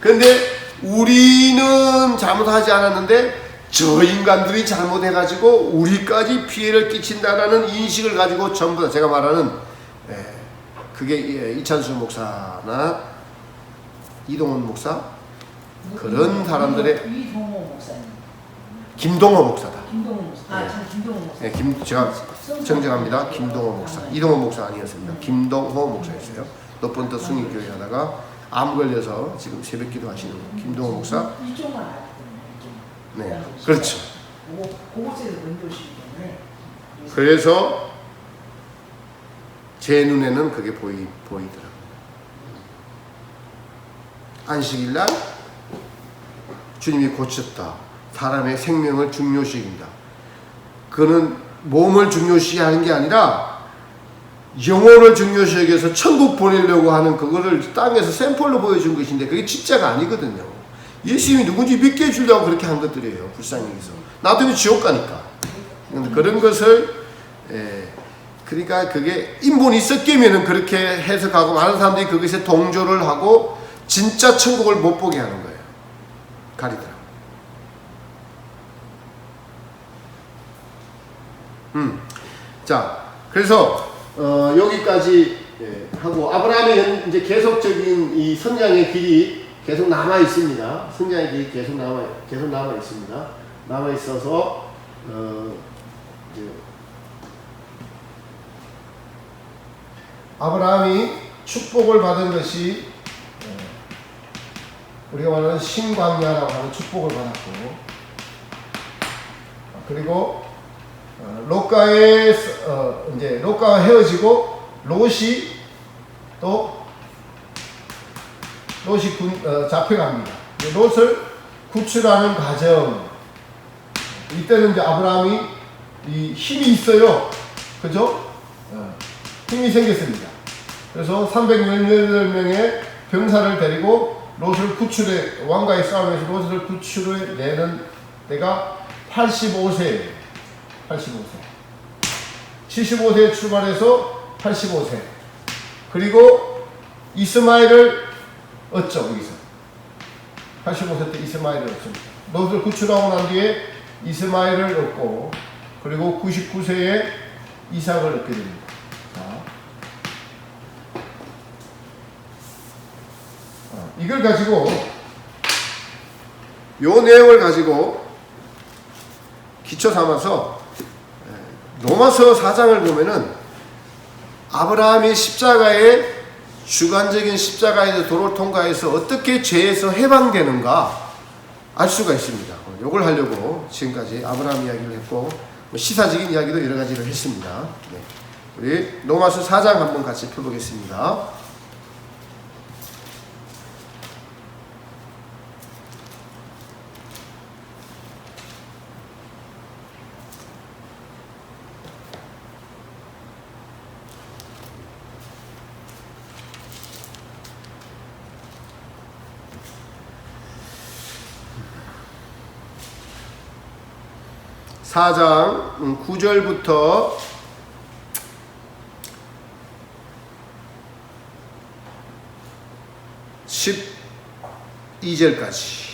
그런데 우리는 잘못하지 않았는데 저 인간들이 잘못해가지고 우리까지 피해를 끼친다라는 인식을 가지고 전부 다 제가 말하는 그게 이찬수 목사나 이동원 목사 그런 사람들의 이동호 목사님. 김동호 목사다. 김동호 목사. 참 김동호 목사. 네, 제가 정정합니다. 김동호 목사. 이동원 목사 아니었습니다. 김동호 목사였어요. 높은 뜻 순위교회 하다가 암 걸려서 지금 새벽기도 하시는 김동호 목사. 이쪽만 알거든요. 네, 그렇죠. 그곳에서 연도시기 때문에. 그래서 제 눈에는 그게 보이더라고요. 안식일날 주님이 고쳤다. 사람의 생명을 중요시 여긴다. 그는 몸을 중요시 하는 게 아니라 영혼을 중요시 여겨서 천국 보내려고 하는 그거를 땅에서 샘플로 보여준 것인데 그게 진짜가 아니거든요. 예수님이 누군지 믿게 해주려고 그렇게 한 것들이에요. 불쌍히 여기서. 놔두면 지옥 가니까. 그런 것을 그러니까 그게 인본이 섞이면은 그렇게 해석하고 많은 사람들이 그것에 동조를 하고 진짜 천국을 못 보게 하는 거예요. 가리더라고. 자, 그래서 여기까지 하고 아브라함의 이제 계속적인 이 선장의 길이 계속 남아 있습니다. 선장의 길이 계속 남아 있습니다. 남아 있어서 이제 아브라함이 축복을 받은 것이 우리가 말하는 신광야라고 하는 축복을 받았고, 그리고 이제 롯과 헤어지고 롯이 잡혀갑니다. 롯을 구출하는 과정, 이때는 이제 아브라함이 이 힘이 있어요. 그죠? 힘이 생겼습니다. 그래서 318명의 병사를 데리고 롯을 왕과의 싸움에서 롯을 구출해 내는 때가 85세예요. 85세. 75세에 출발해서 85세. 그리고 이스마엘을 얻죠, 여기서. 85세 때 이스마엘을 얻습니다. 롯을 구출하고 난 뒤에 이스마엘을 얻고, 그리고 99세에 이삭을 얻게 됩니다. 자. 이걸 가지고, 요 내용을 가지고 기초 삼아서 로마서 4장을 보면은 아브라함이 십자가의 주관적인 십자가의 도를 통과해서 어떻게 죄에서 해방되는가 알 수가 있습니다. 요걸 하려고 지금까지 아브라함 이야기를 했고, 시사적인 이야기도 여러 가지를 했습니다. 네. 우리 로마서 4장 한번 같이 펴보겠습니다. 사장 9절부터 12절까지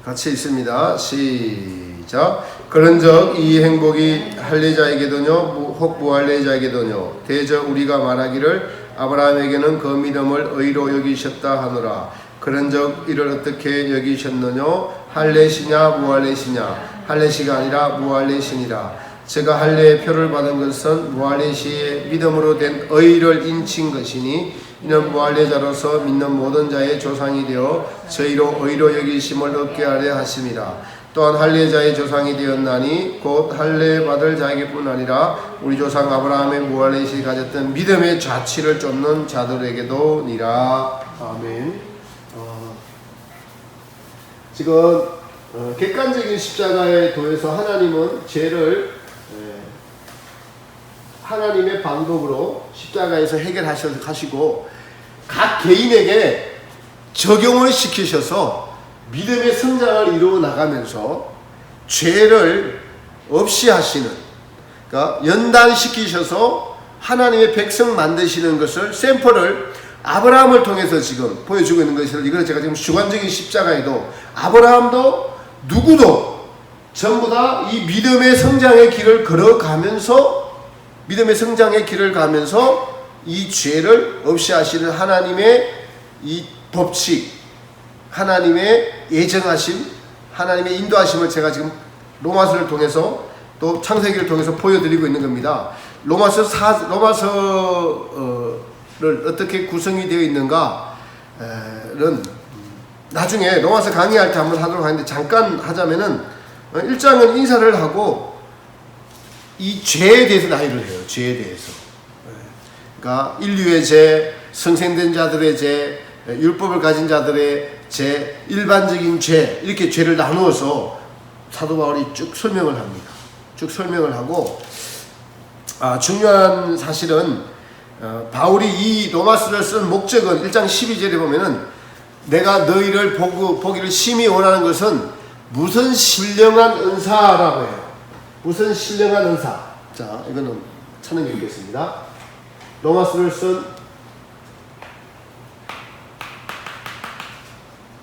같이 있습니다. 시작. 그런즉 이 행복이 할례자에게도뇨 혹 무할례자에게도뇨 대저 우리가 말하기를 아브라함에게는 그 믿음을 의로 여기셨다 하노라. 그런즉 이를 어떻게 여기셨느뇨? 할례시냐 무할례시냐? 할례시가 아니라 무할례시니라. 제가 할례의 표를 받은 것은 무할례시의 믿음으로 된 의를 인친 것이니 이는 무할례자로서 믿는 모든 자의 조상이 되어 저희로 의로 여기심을 얻게 하려 하심이라. 또한 할례자의 조상이 되었나니 곧 할례 받을 자에게뿐 아니라 우리 조상 아브라함의 무할례시 가졌던 믿음의 자취를 쫓는 자들에게도 니라. 아멘. 지금 객관적인 십자가의 도에서 하나님은 죄를 하나님의 방법으로 십자가에서 해결하시고 각 개인에게 적용을 시키셔서 믿음의 성장을 이루어 나가면서 죄를 없이 하시는, 그러니까 연단시키셔서 하나님의 백성 만드시는 것을 샘플을 아브라함을 통해서 지금 보여주고 있는 것을, 이걸 제가 지금 주관적인 십자가에도 아브라함도 누구도 전부 다 이 믿음의 성장의 길을 가면서 이 죄를 없이 하시는 하나님의 이 법칙, 하나님의 예정하심, 하나님의 인도하심을 제가 지금 로마서를 통해서 또 창세기를 통해서 보여드리고 있는 겁니다. 로마서를 어떻게 구성이 되어 있는가는 나중에 로마서 강의할 때 한번 하도록 하는데, 잠깐 하자면은 1장은 인사를 하고 이 죄에 대해서 나열을 해요. 죄에 대해서. 그러니까 인류의 죄, 성생된 자들의 죄, 율법을 가진 자들의 죄, 일반적인 죄, 이렇게 죄를 나누어서 사도 바울이 쭉 설명을 합니다. 쭉 설명을 하고, 중요한 사실은 바울이 이 로마서를 쓴 목적은 1장 12절에 보면은 내가 너희를 보기를 심히 원하는 것은 무슨 신령한 은사라고 해요. 무슨 신령한 은사. 자, 이거는 찬영이 읽겠습니다. 로마서를 쓴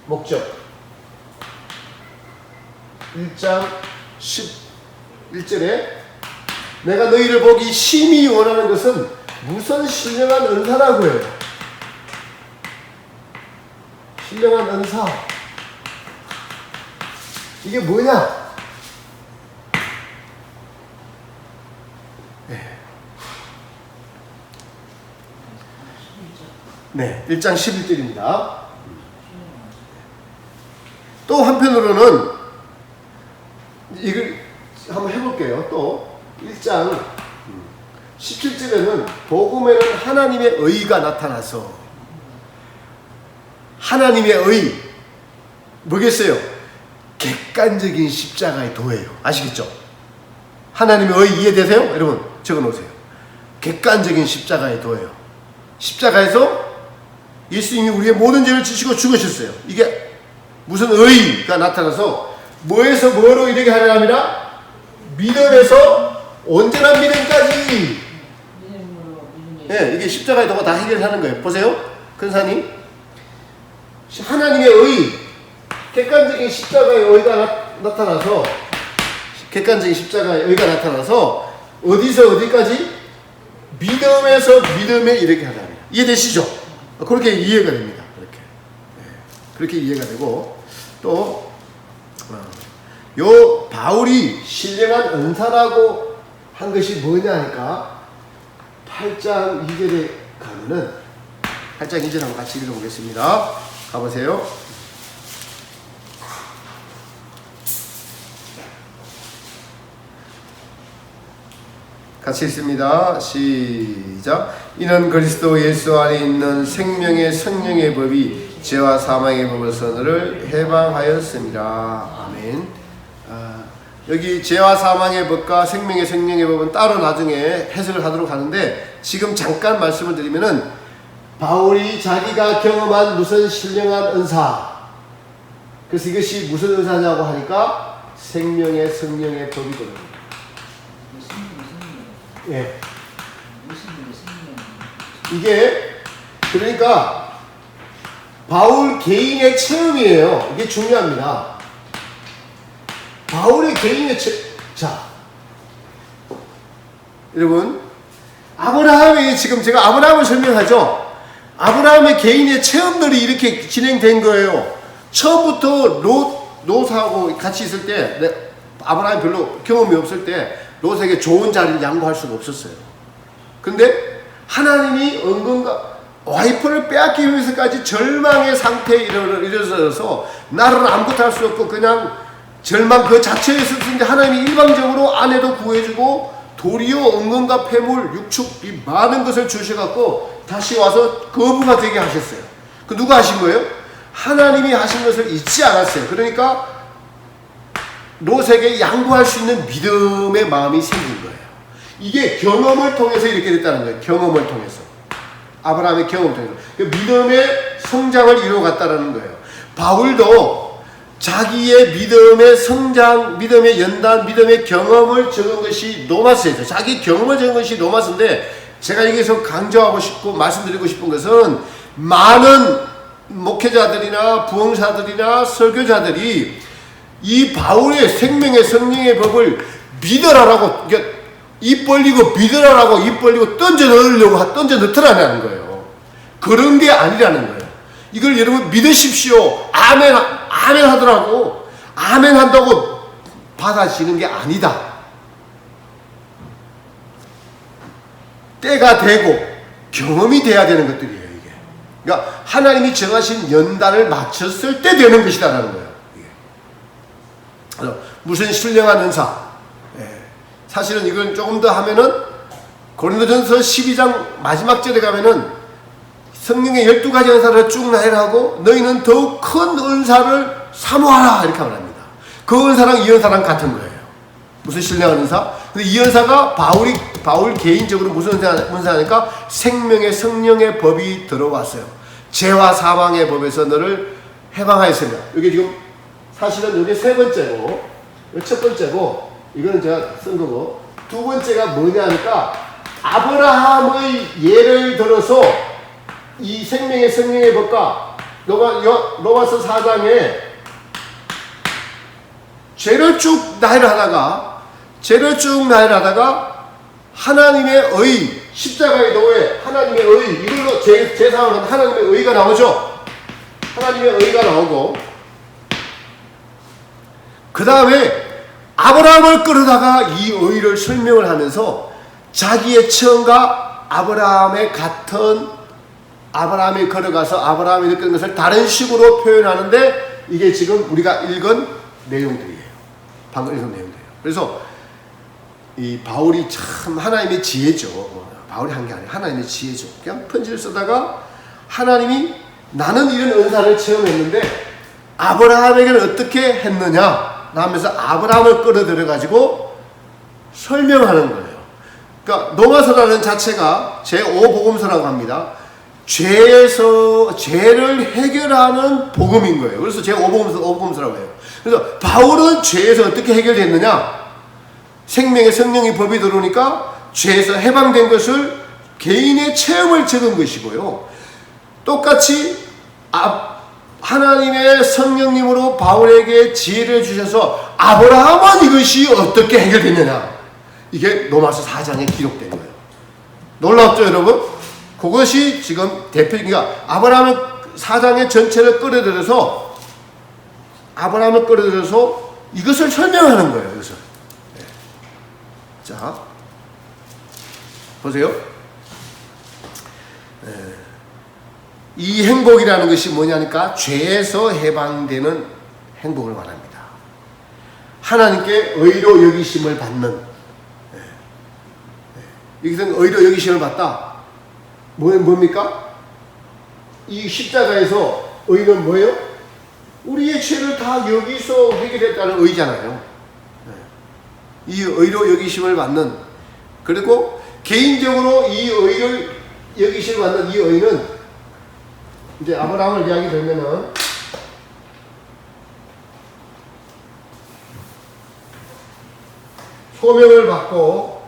목적 1장 11절에 내가 너희를 보기 심히 원하는 것은 무슨 신령한 은사라고 해요. 신령한 은사, 이게 뭐냐? 네, 1장 11절입니다. 또 한편으로는 이걸 한번 해볼게요. 또 1장 17절에는 복음에는 하나님의 의가 나타나서, 하나님의 의 뭐겠어요? 객관적인 십자가의 도예요. 아시겠죠? 하나님의 의 이해되세요? 여러분 적어놓으세요. 객관적인 십자가의 도예요. 십자가에서 예수님이 우리의 모든 죄를 지시고 죽으셨어요. 이게 무슨 의가 나타나서 뭐에서 뭐로 이르게 하려함이라? 믿음에서 온전한 믿음까지. 네, 이게 십자가의 도가 다 해결하는 거예요. 보세요. 근사님, 하나님의 의, 객관적인 십자가의 의가 나타나서, 객관적인 십자가의 의가 나타나서 어디서 어디까지? 믿음에서 믿음에 이르게 하려함이라. 이해되시죠? 그렇게 이해가 됩니다. 그렇게. 네, 그렇게 이해가 되고, 또 요 바울이 신령한 은사라고 한 것이 뭐냐 하니까 8장 2절에 가면은 8장 2절 한번 같이 읽어보겠습니다. 가보세요. 같이 읽습니다. 시작. 이는 그리스도 예수 안에 있는 생명의 성령의 법이 죄와 사망의 법을 선을 해방하였습니다. 아멘. 여기 죄와 사망의 법과 생명의 성령의 법은 따로 나중에 해석을 하도록 하는데, 지금 잠깐 말씀을 드리면은 바울이 자기가 경험한 무슨 신령한 은사, 그래서 이것이 무슨 은사냐고 하니까 생명의 성령의 법이거든요. 예. 이게 그러니까 바울 개인의 체험이에요. 이게 중요합니다. 바울의 개인의 자, 여러분, 아브라함이, 지금 제가 아브라함을 설명하죠. 아브라함의 개인의 체험들이 이렇게 진행된 거예요. 처음부터 롯하고 같이 있을 때, 아브라함이 별로 경험이 없을 때 롯에게 좋은 자리를 양보할 수가 없었어요. 근데 하나님이 은근과 와이프를 빼앗기 위해서까지 절망의 상태에 이르러서 나를 아무것도 할 수 없고 그냥 절망 그 자체에 있었는데, 하나님이 일방적으로 아내도 구해주고 도리어 은근과 폐물, 육축 이 많은 것을 주셔갖고 다시 와서 거부가 되게 하셨어요. 그 누가 하신 거예요? 하나님이 하신 것을 잊지 않았어요. 그러니까 롯에게 양보할 수 있는 믿음의 마음이 생긴 거예요. 이게 경험을 통해서 이렇게 됐다는 거예요. 경험을 통해서. 아브라함의 경험을 통해서. 그 믿음의 성장을 이루어갔다는 거예요. 바울도 자기의 믿음의 성장, 믿음의 연단, 믿음의 경험을 적은 것이 노마스예요. 자기 경험을 적은 것이 노마스인데, 제가 여기서 강조하고 싶고 말씀드리고 싶은 것은 많은 목회자들이나 부흥사들이나 설교자들이 이 바울의 생명의 성령의 법을 믿어라라고, 입 벌리고 믿어라라고 입 벌리고 던져 넣으라는 거예요. 그런 게 아니라는 거예요. 이걸 여러분 믿으십시오. 아멘, 아멘 하더라고. 아멘 한다고 받아지는 게 아니다. 때가 되고 경험이 돼야 되는 것들이에요, 이게. 그러니까 하나님이 정하신 연단을 맞췄을 때 되는 것이다라는 거예요. 이게. 무슨 신령한 은사. 사실은 이건 조금 더 하면은 고린도전서 12장 마지막 절에 가면은 성령의 12가지 은사를 쭉 나열하고 너희는 더욱 큰 은사를 사모하라 이렇게 말합니다. 그 은사랑 이 은사랑 같은 거예요. 무슨 신령한 은사? 근데 이 은사가 바울 개인적으로 무슨 은사니까 생명의 성령의 법이 들어왔어요. 죄와 사망의 법에서 너를 해방하였습니다. 이게 지금 사실은 이게 세 번째고, 첫 번째고, 이거는 제가 쓴 거고, 두 번째가 뭐냐 하니까 아브라함의 예를 들어서 이 생명의 성령의 법과 로마서 4장에 죄를 쭉 나열하다가 하나님의 의, 십자가의 도에 하나님의 의, 이걸로 제사하는 하나님의 의가 나오죠. 하나님의 의가 나오고, 그 다음에 아브라함을 끌어다가 이 의를 설명을 하면서 자기의 처음과 아브라함의 같은 아브라함이 걸어가서 아브라함이 느끼는 것을 다른 식으로 표현하는데 이게 지금 우리가 읽은 내용들이에요. 방금 읽은 내용들이에요. 그래서 이 바울이 참 하나님의 지혜죠. 바울이 한 게 아니라 하나님의 지혜죠. 그냥 편지를 쓰다가 하나님이 나는 이런 은사를 체험했는데 아브라함에게는 어떻게 했느냐 하면서 아브라함을 끌어들여 가지고 설명하는 거예요. 그러니까 로마서라는 자체가 제5복음서라고 합니다. 죄를 해결하는 복음인 거예요. 그래서 제5복음서라고 해요. 그래서 바울은 죄에서 어떻게 해결됐느냐? 생명의 성령의 법이 들어오니까 죄에서 해방된 것을 개인의 체험을 적은 것이고요. 똑같이 하나님의 성령님으로 바울에게 지혜를 주셔서 아브라함은 이것이 어떻게 해결됐느냐? 이게 로마서 4장에 기록된 거예요. 놀랍죠, 여러분? 그것이 지금 그러니까 아브라함은 4장의 전체를 끌어들여서 이것을 설명하는 거예요. 이것을. 네. 자, 보세요. 이 행복이라는 것이 뭐냐니까 죄에서 해방되는 행복을 말합니다. 하나님께 의로 여기심을 받는. 여기서는 의로 여기심을 받다. 뭡니까? 이 십자가에서 의는 뭐예요? 우리의 죄를 다 여기서 해결했다는 의잖아요. 이 의로 여기심을 받는, 그리고 개인적으로 이 의를 여기심을 받는 이 의는 이제 아브라함을 이야기 들면은 소명을 받고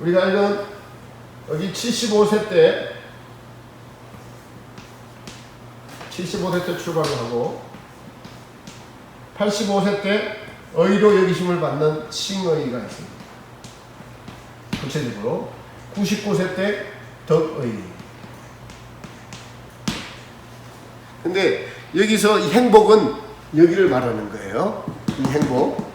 우리가 알던 여기 75세 때 출발을 하고 85세 때 의로 여기심을 받는 칭의가 있습니다. 구체적으로 99세 때 덕의. 근데 여기서 이 행복은 여기를 말하는 거예요. 이 행복.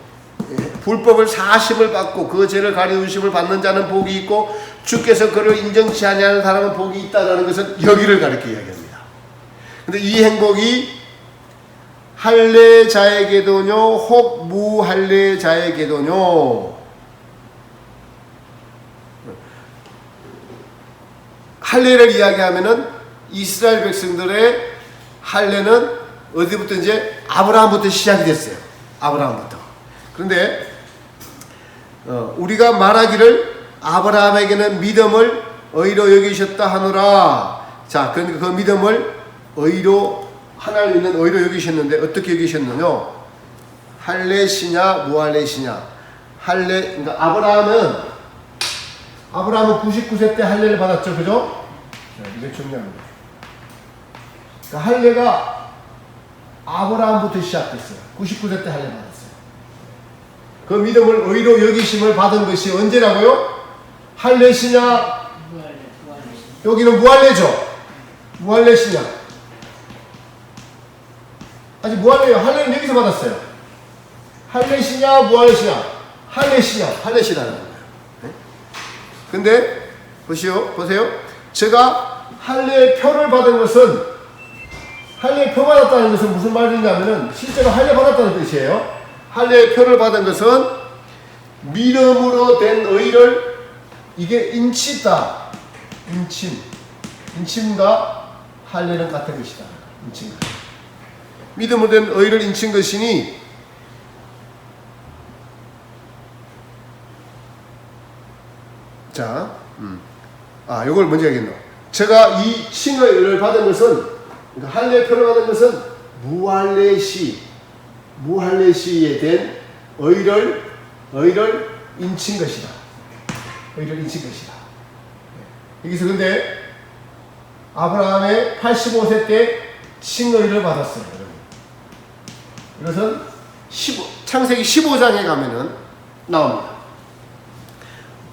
불법을 사심을 받고 그 죄를 가려주심을 받는 자는 복이 있고 주께서 그를 인정치 아니하는 사람은 복이 있다라는 것은 여기를 가리켜 이야기합니다. 근데 이 행복이 할례자에게도뇨 혹 무할례자에게도뇨. 할례를 이야기하면은 이스라엘 백성들의 할례는 어디부터 이제 아브라함부터 시작이 됐어요. 아브라함부터. 그런데 우리가 말하기를 아브라함에게는 믿음을 의로 여기셨다 하노라. 자, 그러니까 그 믿음을 의로 하나님 믿는 의로 여기셨는데 어떻게 여기셨느냐? 할례시냐 무할례시냐? 그러니까 아브라함은 99세 때 할례를 받았죠, 그죠? 이게 중요합니다. 그러니까 할례가 아브라함부터 시작됐어요. 99세 때 할례 받았어요. 그 믿음을 의로 여기심을 받은 것이 언제라고요? 할례시냐? 여기는 무할례죠. 무할례시냐? 아직 무할례요. 할례는 여기서 받았어요. 할례시냐 무할례시냐? 할례시라는 거예요. 네? 근데 보세요. 제가 할례 표를 받은 것은 할례 표 받았다는 것은 무슨 말이냐면은 실제로 할례 받았다는 뜻이에요. 할례 표를 받은 것은 믿음으로 된 의를 이게 인치다. 인침과 할례는 같은 것이다. 인침과 믿음으로 된 의를 인친 것이니 자, 요걸 먼저 얘기했노. 제가 이 칭의 의를 받은 것은 그러니까 할례 표를 받은 것은 무할례시에 된 의를 인친 것이다. 여기서 근데 아브라함의 85세 때 칭의를 받았어요. 이것은 창세기 15장에 가면은 나옵니다.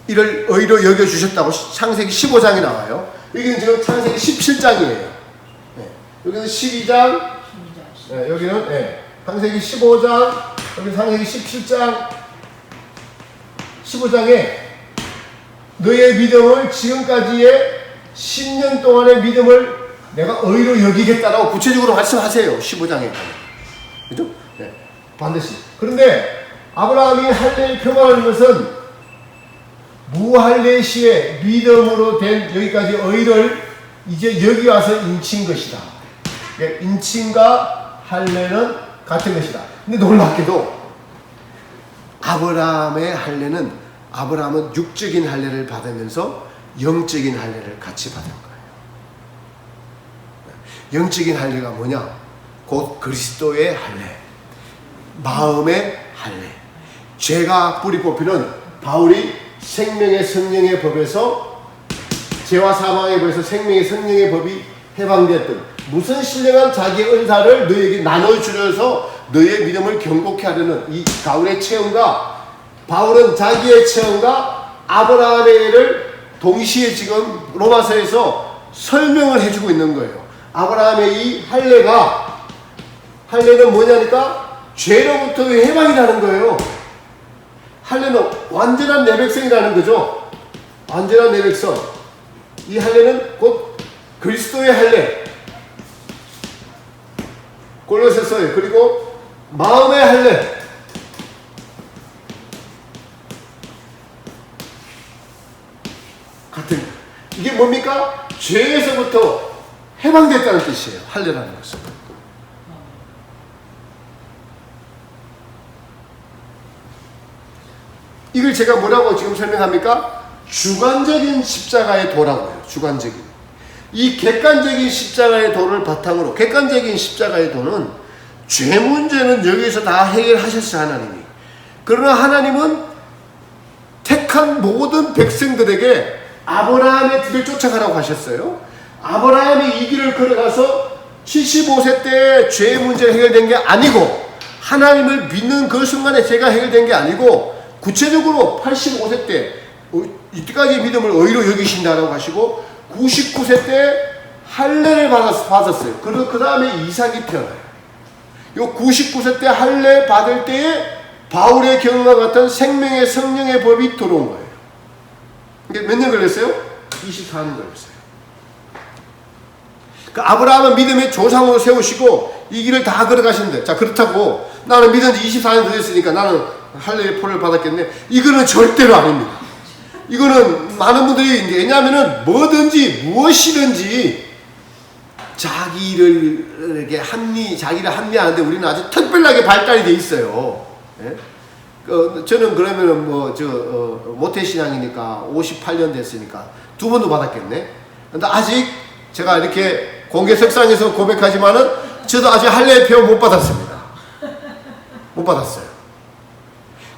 이를 의로 여겨주셨다고 창세기 15장에 나와요. 여기는 지금 창세기 17장이에요. 네. 여기는 12장, 네, 여기는 창세기 15장, 여기는 창세기 17장, 15장에 너의 믿음을 지금까지의 10년 동안의 믿음을 내가 의로 여기겠다라고 구체적으로 말씀하세요. 15장에. 그죠? 네. 반드시. 그런데 아브라함이 할례를 표방하는 것은 무할례 시에 믿음으로 된 여기까지 의를 이제 여기 와서 인친 것이다. 인친과 할례는 같은 것이다. 근데 놀랍게도 아브라함의 할례는 아브라함은 육적인 할례를 받으면서 영적인 할례를 같이 받은 거예요. 영적인 할례가 뭐냐? 곧 그리스도의 할례, 마음의 할례. 죄가 뿌리 뽑히는 바울이 생명의 성령의 법에서 죄와 사망의 법에서 생명의 성령의 법이 해방되었던 무슨 신령한 자기의 은사를 너에게 나눠주려서 너의 믿음을 경고케 하려는 이 바울의 체험과 바울은 자기의 체험과 아브라함의 예를 동시에 지금 로마서에서 설명을 해주고 있는 거예요. 아브라함의 이 할례는 뭐냐니까 죄로부터의 해방이라는 거예요. 할례는 완전한 내 백성이라는 거죠. 완전한 내 백성. 이 할례는 곧 그리스도의 할례. 골로새서에. 그리고 마음의 할례. 같은. 이게 뭡니까? 죄에서부터 해방됐다는 뜻이에요. 할례라는 것은. 이걸 제가 뭐라고 지금 설명합니까? 주관적인 십자가의 도라고요. 주관적인. 이 객관적인 십자가의 도를 바탕으로, 객관적인 십자가의 도는 죄 문제는 여기서 다 해결하셨어요, 하나님이. 그러나 하나님은 택한 모든 백성들에게 아브라함의 길을 쫓아가라고 하셨어요. 아브라함이 이 길을 걸어가서 75세 때 죄 문제가 해결된 게 아니고, 하나님을 믿는 그 순간에 죄가 해결된 게 아니고, 구체적으로 85세 때 이때까지 믿음을 의로 여기신다라고 하시고 99세 때 할례를 받았어요. 그 다음에 이삭이 태어나요. 요 99세 때 할례 받을 때에 바울의 경험과 같은 생명의 성령의 법이 들어온 거예요. 이게 몇 년 걸렸어요? 24년 걸렸어요. 그 아브라함은 믿음의 조상으로 세우시고 이 길을 다 걸어가신대. 자, 그렇다고 나는 믿은 지 24년 됐으니까 나는 할례의 표를 받았겠네. 이거는 절대로 아닙니다. 이거는 많은 분들이 왜냐하면은 뭐든지 무엇이든지 자기를 합리하는데 우리는 아주 특별하게 발달이 돼 있어요. 예? 저는 그러면은 모태신앙이니까 58년 됐으니까 2번도 받았겠네. 근데 아직 제가 이렇게 공개석상에서 고백하지만은 저도 아직 할례의 표 못 받았습니다. 못 받았어요.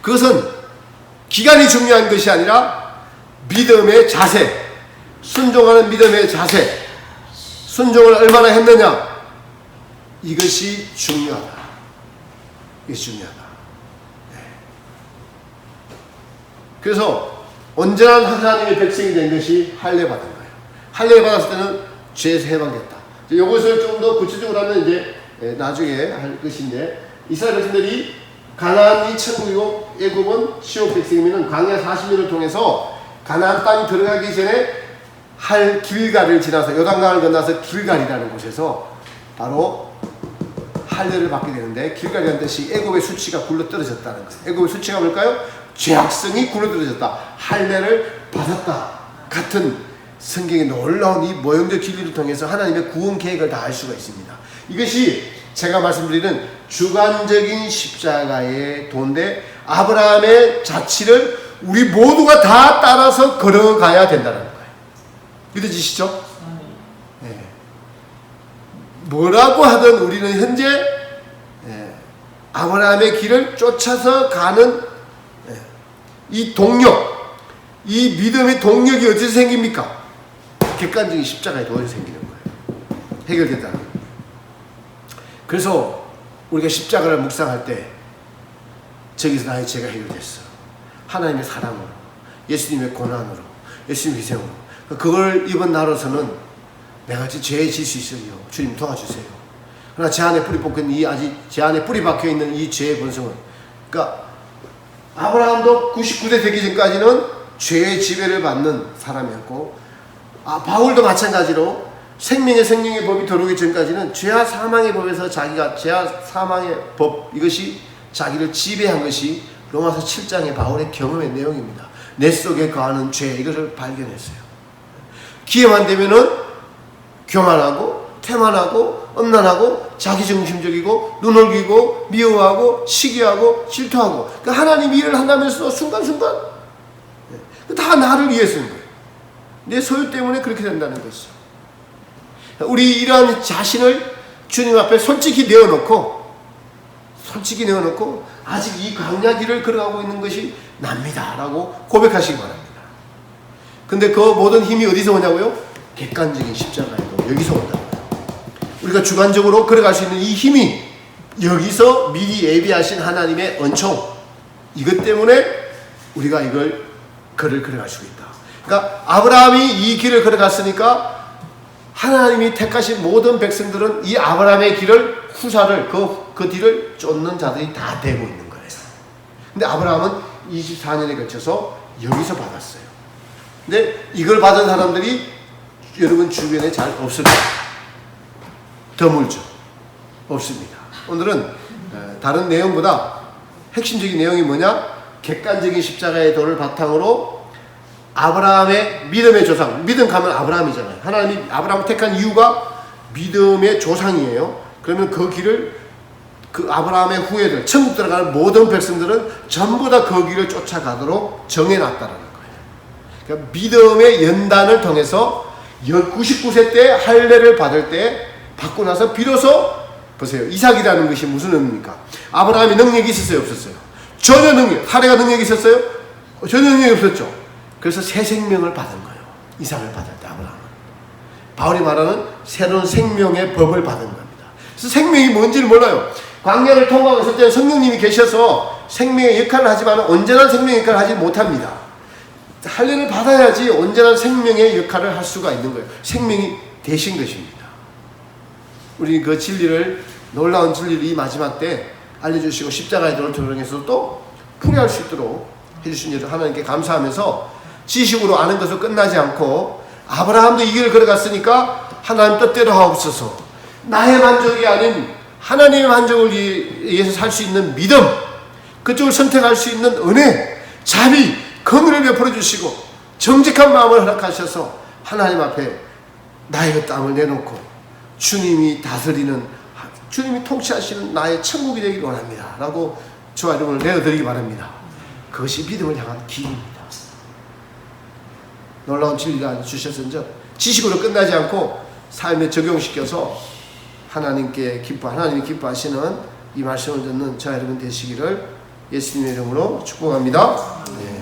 그것은 기간이 중요한 것이 아니라 믿음의 자세, 순종하는 믿음의 자세, 순종을 얼마나 했느냐, 이것이 중요하다. 이것이 중요하다. 네. 그래서 온전한 하나님의 백성이 된 것이 할례 받은 거예요. 할례 받았을 때는 죄에서 해방됐다. 이것을 좀 더 구체적으로 하면 이제 나중에 할 것인데, 이스라엘 백성들이 가나안이 천국이고 애굽은 시옷 백성이면 광야 40년을 통해서 가나안 땅 들어가기 전에 할 길갈을 지나서 요단강을 건너서 길갈이라는 곳에서 바로 할례를 받게 되는데, 길갈이라는 뜻이 애굽의 수치가 굴러 떨어졌다는 거예요. 애굽의 수치가 뭘까요? 죄악성이 굴러 떨어졌다. 할례를 받았다. 같은 성경의 놀라운 이 모형적 진리를 통해서 하나님의 구원 계획을 다 알 수가 있습니다. 이것이 제가 말씀드리는 주관적인 십자가의 도인데, 아브라함의 자취를 우리 모두가 다 따라서 걸어가야 된다는 거예요. 믿어지시죠? 네. 뭐라고 하든 우리는 현재 아브라함의 길을 쫓아서 가는 이 동력, 이 믿음의 동력이 어디서 생깁니까? 객관적인 십자가의 도에서 생기는 거예요. 해결된다는 거예요. 그래서 우리가 십자가를 묵상할 때 저기서 나의 죄가 해결됐어. 하나님의 사랑으로, 예수님의 고난으로, 예수님의 희생으로. 그걸 이번 나로서는 내가 죄에 질 수 있어요. 주님 도와주세요. 그러나 제 안에 뿌리 뽑힌 아직 제 안에 뿌리 박혀 있는 이 죄의 본성은, 그러니까 아브라함도 99세 되기 전까지는 죄의 지배를 받는 사람이었고, 바울도 마찬가지로 생명의 법이 들어오기 전까지는 죄와 사망의 법에서 자기가 죄와 사망의 법 이것이 자기를 지배한 것이 로마서 7장의 바울의 경험의 내용입니다. 내 속에 거하는 죄 이것을 발견했어요. 기회만 되면은 교만하고 태만하고 엄난하고 자기중심적이고 눈을기고 미워하고 시기하고 질투하고 그러니까 하나님 일을 한다면서 순간순간 다 나를 위해 쓰는 거예요. 내 소유 때문에 그렇게 된다는 것이죠. 우리 이러한 자신을 주님 앞에 솔직히 내어놓고 아직 이 광야 길을 걸어가고 있는 것이 납니다 라고 고백하시기 바랍니다. 근데 그 모든 힘이 어디서 오냐고요? 객관적인 십자가에도 여기서 온다고요. 우리가 주관적으로 걸어갈 수 있는 이 힘이 여기서 미리 예비하신 하나님의 은총 이것 때문에 우리가 이걸 걸어갈 수 있다. 그러니까 아브라함이 이 길을 걸어갔으니까 하나님이 택하신 모든 백성들은 이 아브라함의 길을 후사를 그 뒤를 쫓는 자들이 다 되고 있는 거예요. 근데 아브라함은 24년에 걸쳐서 여기서 받았어요. 근데 이걸 받은 사람들이 여러분 주변에 잘 없습니다. 드물죠. 없습니다. 오늘은 다른 내용보다 핵심적인 내용이 뭐냐? 객관적인 십자가의 도를 바탕으로 아브라함의 믿음의 조상, 믿음 가면 아브라함이잖아요. 하나님이 아브라함을 택한 이유가 믿음의 조상이에요. 그러면 그 길을 그 아브라함의 후예들, 천국 들어가는 모든 백성들은 전부 다 그 길을 쫓아가도록 정해놨다는 거예요. 그러니까 믿음의 연단을 통해서 99세 때 할례를 받을 때 받고 나서 비로소 보세요. 이삭이라는 것이 무슨 의미입니까? 아브라함이 능력이 있었어요? 없었어요? 전혀 할례가 능력이 있었어요? 전혀 능력이 없었죠. 그래서 새 생명을 받은 거예요. 이삭을 받을 때 아브라함은. 바울이 말하는 새로운 생명의 법을 받은 겁니다. 그래서 생명이 뭔지를 몰라요. 광야를 통과하고 있을 때는 성령님이 계셔서 생명의 역할을 하지만 온전한 생명의 역할을 하지 못합니다. 할례를 받아야지 온전한 생명의 역할을 할 수가 있는 거예요. 생명이 되신 것입니다. 우리 그 진리를, 놀라운 진리를 이 마지막 때 알려주시고 십자가의 도를 적용해서 또 풀이할 수 있도록 해주신 일 하나님께 감사하면서 지식으로 아는 것으로 끝나지 않고 아브라함도 이 길을 걸어갔으니까 하나님 뜻대로 하옵소서. 나의 만족이 아닌 하나님의 만족을 위해서 살 수 있는 믿음, 그쪽을 선택할 수 있는 은혜, 자비, 긍휼을 베풀어 주시고 정직한 마음을 허락하셔서 하나님 앞에 나의 그 땀을 내놓고 주님이 다스리는, 주님이 통치하시는 나의 천국이 되기를 원합니다 라고 주와 이름을 내어드리기 바랍니다. 그것이 믿음을 향한 길입니다. 놀라운 진리를 주셨은즉 지식으로 끝나지 않고 삶에 적용시켜서 하나님이 기뻐하시는 이 말씀을 듣는 저와 여러분 되시기를 예수님의 이름으로 축복합니다. 네.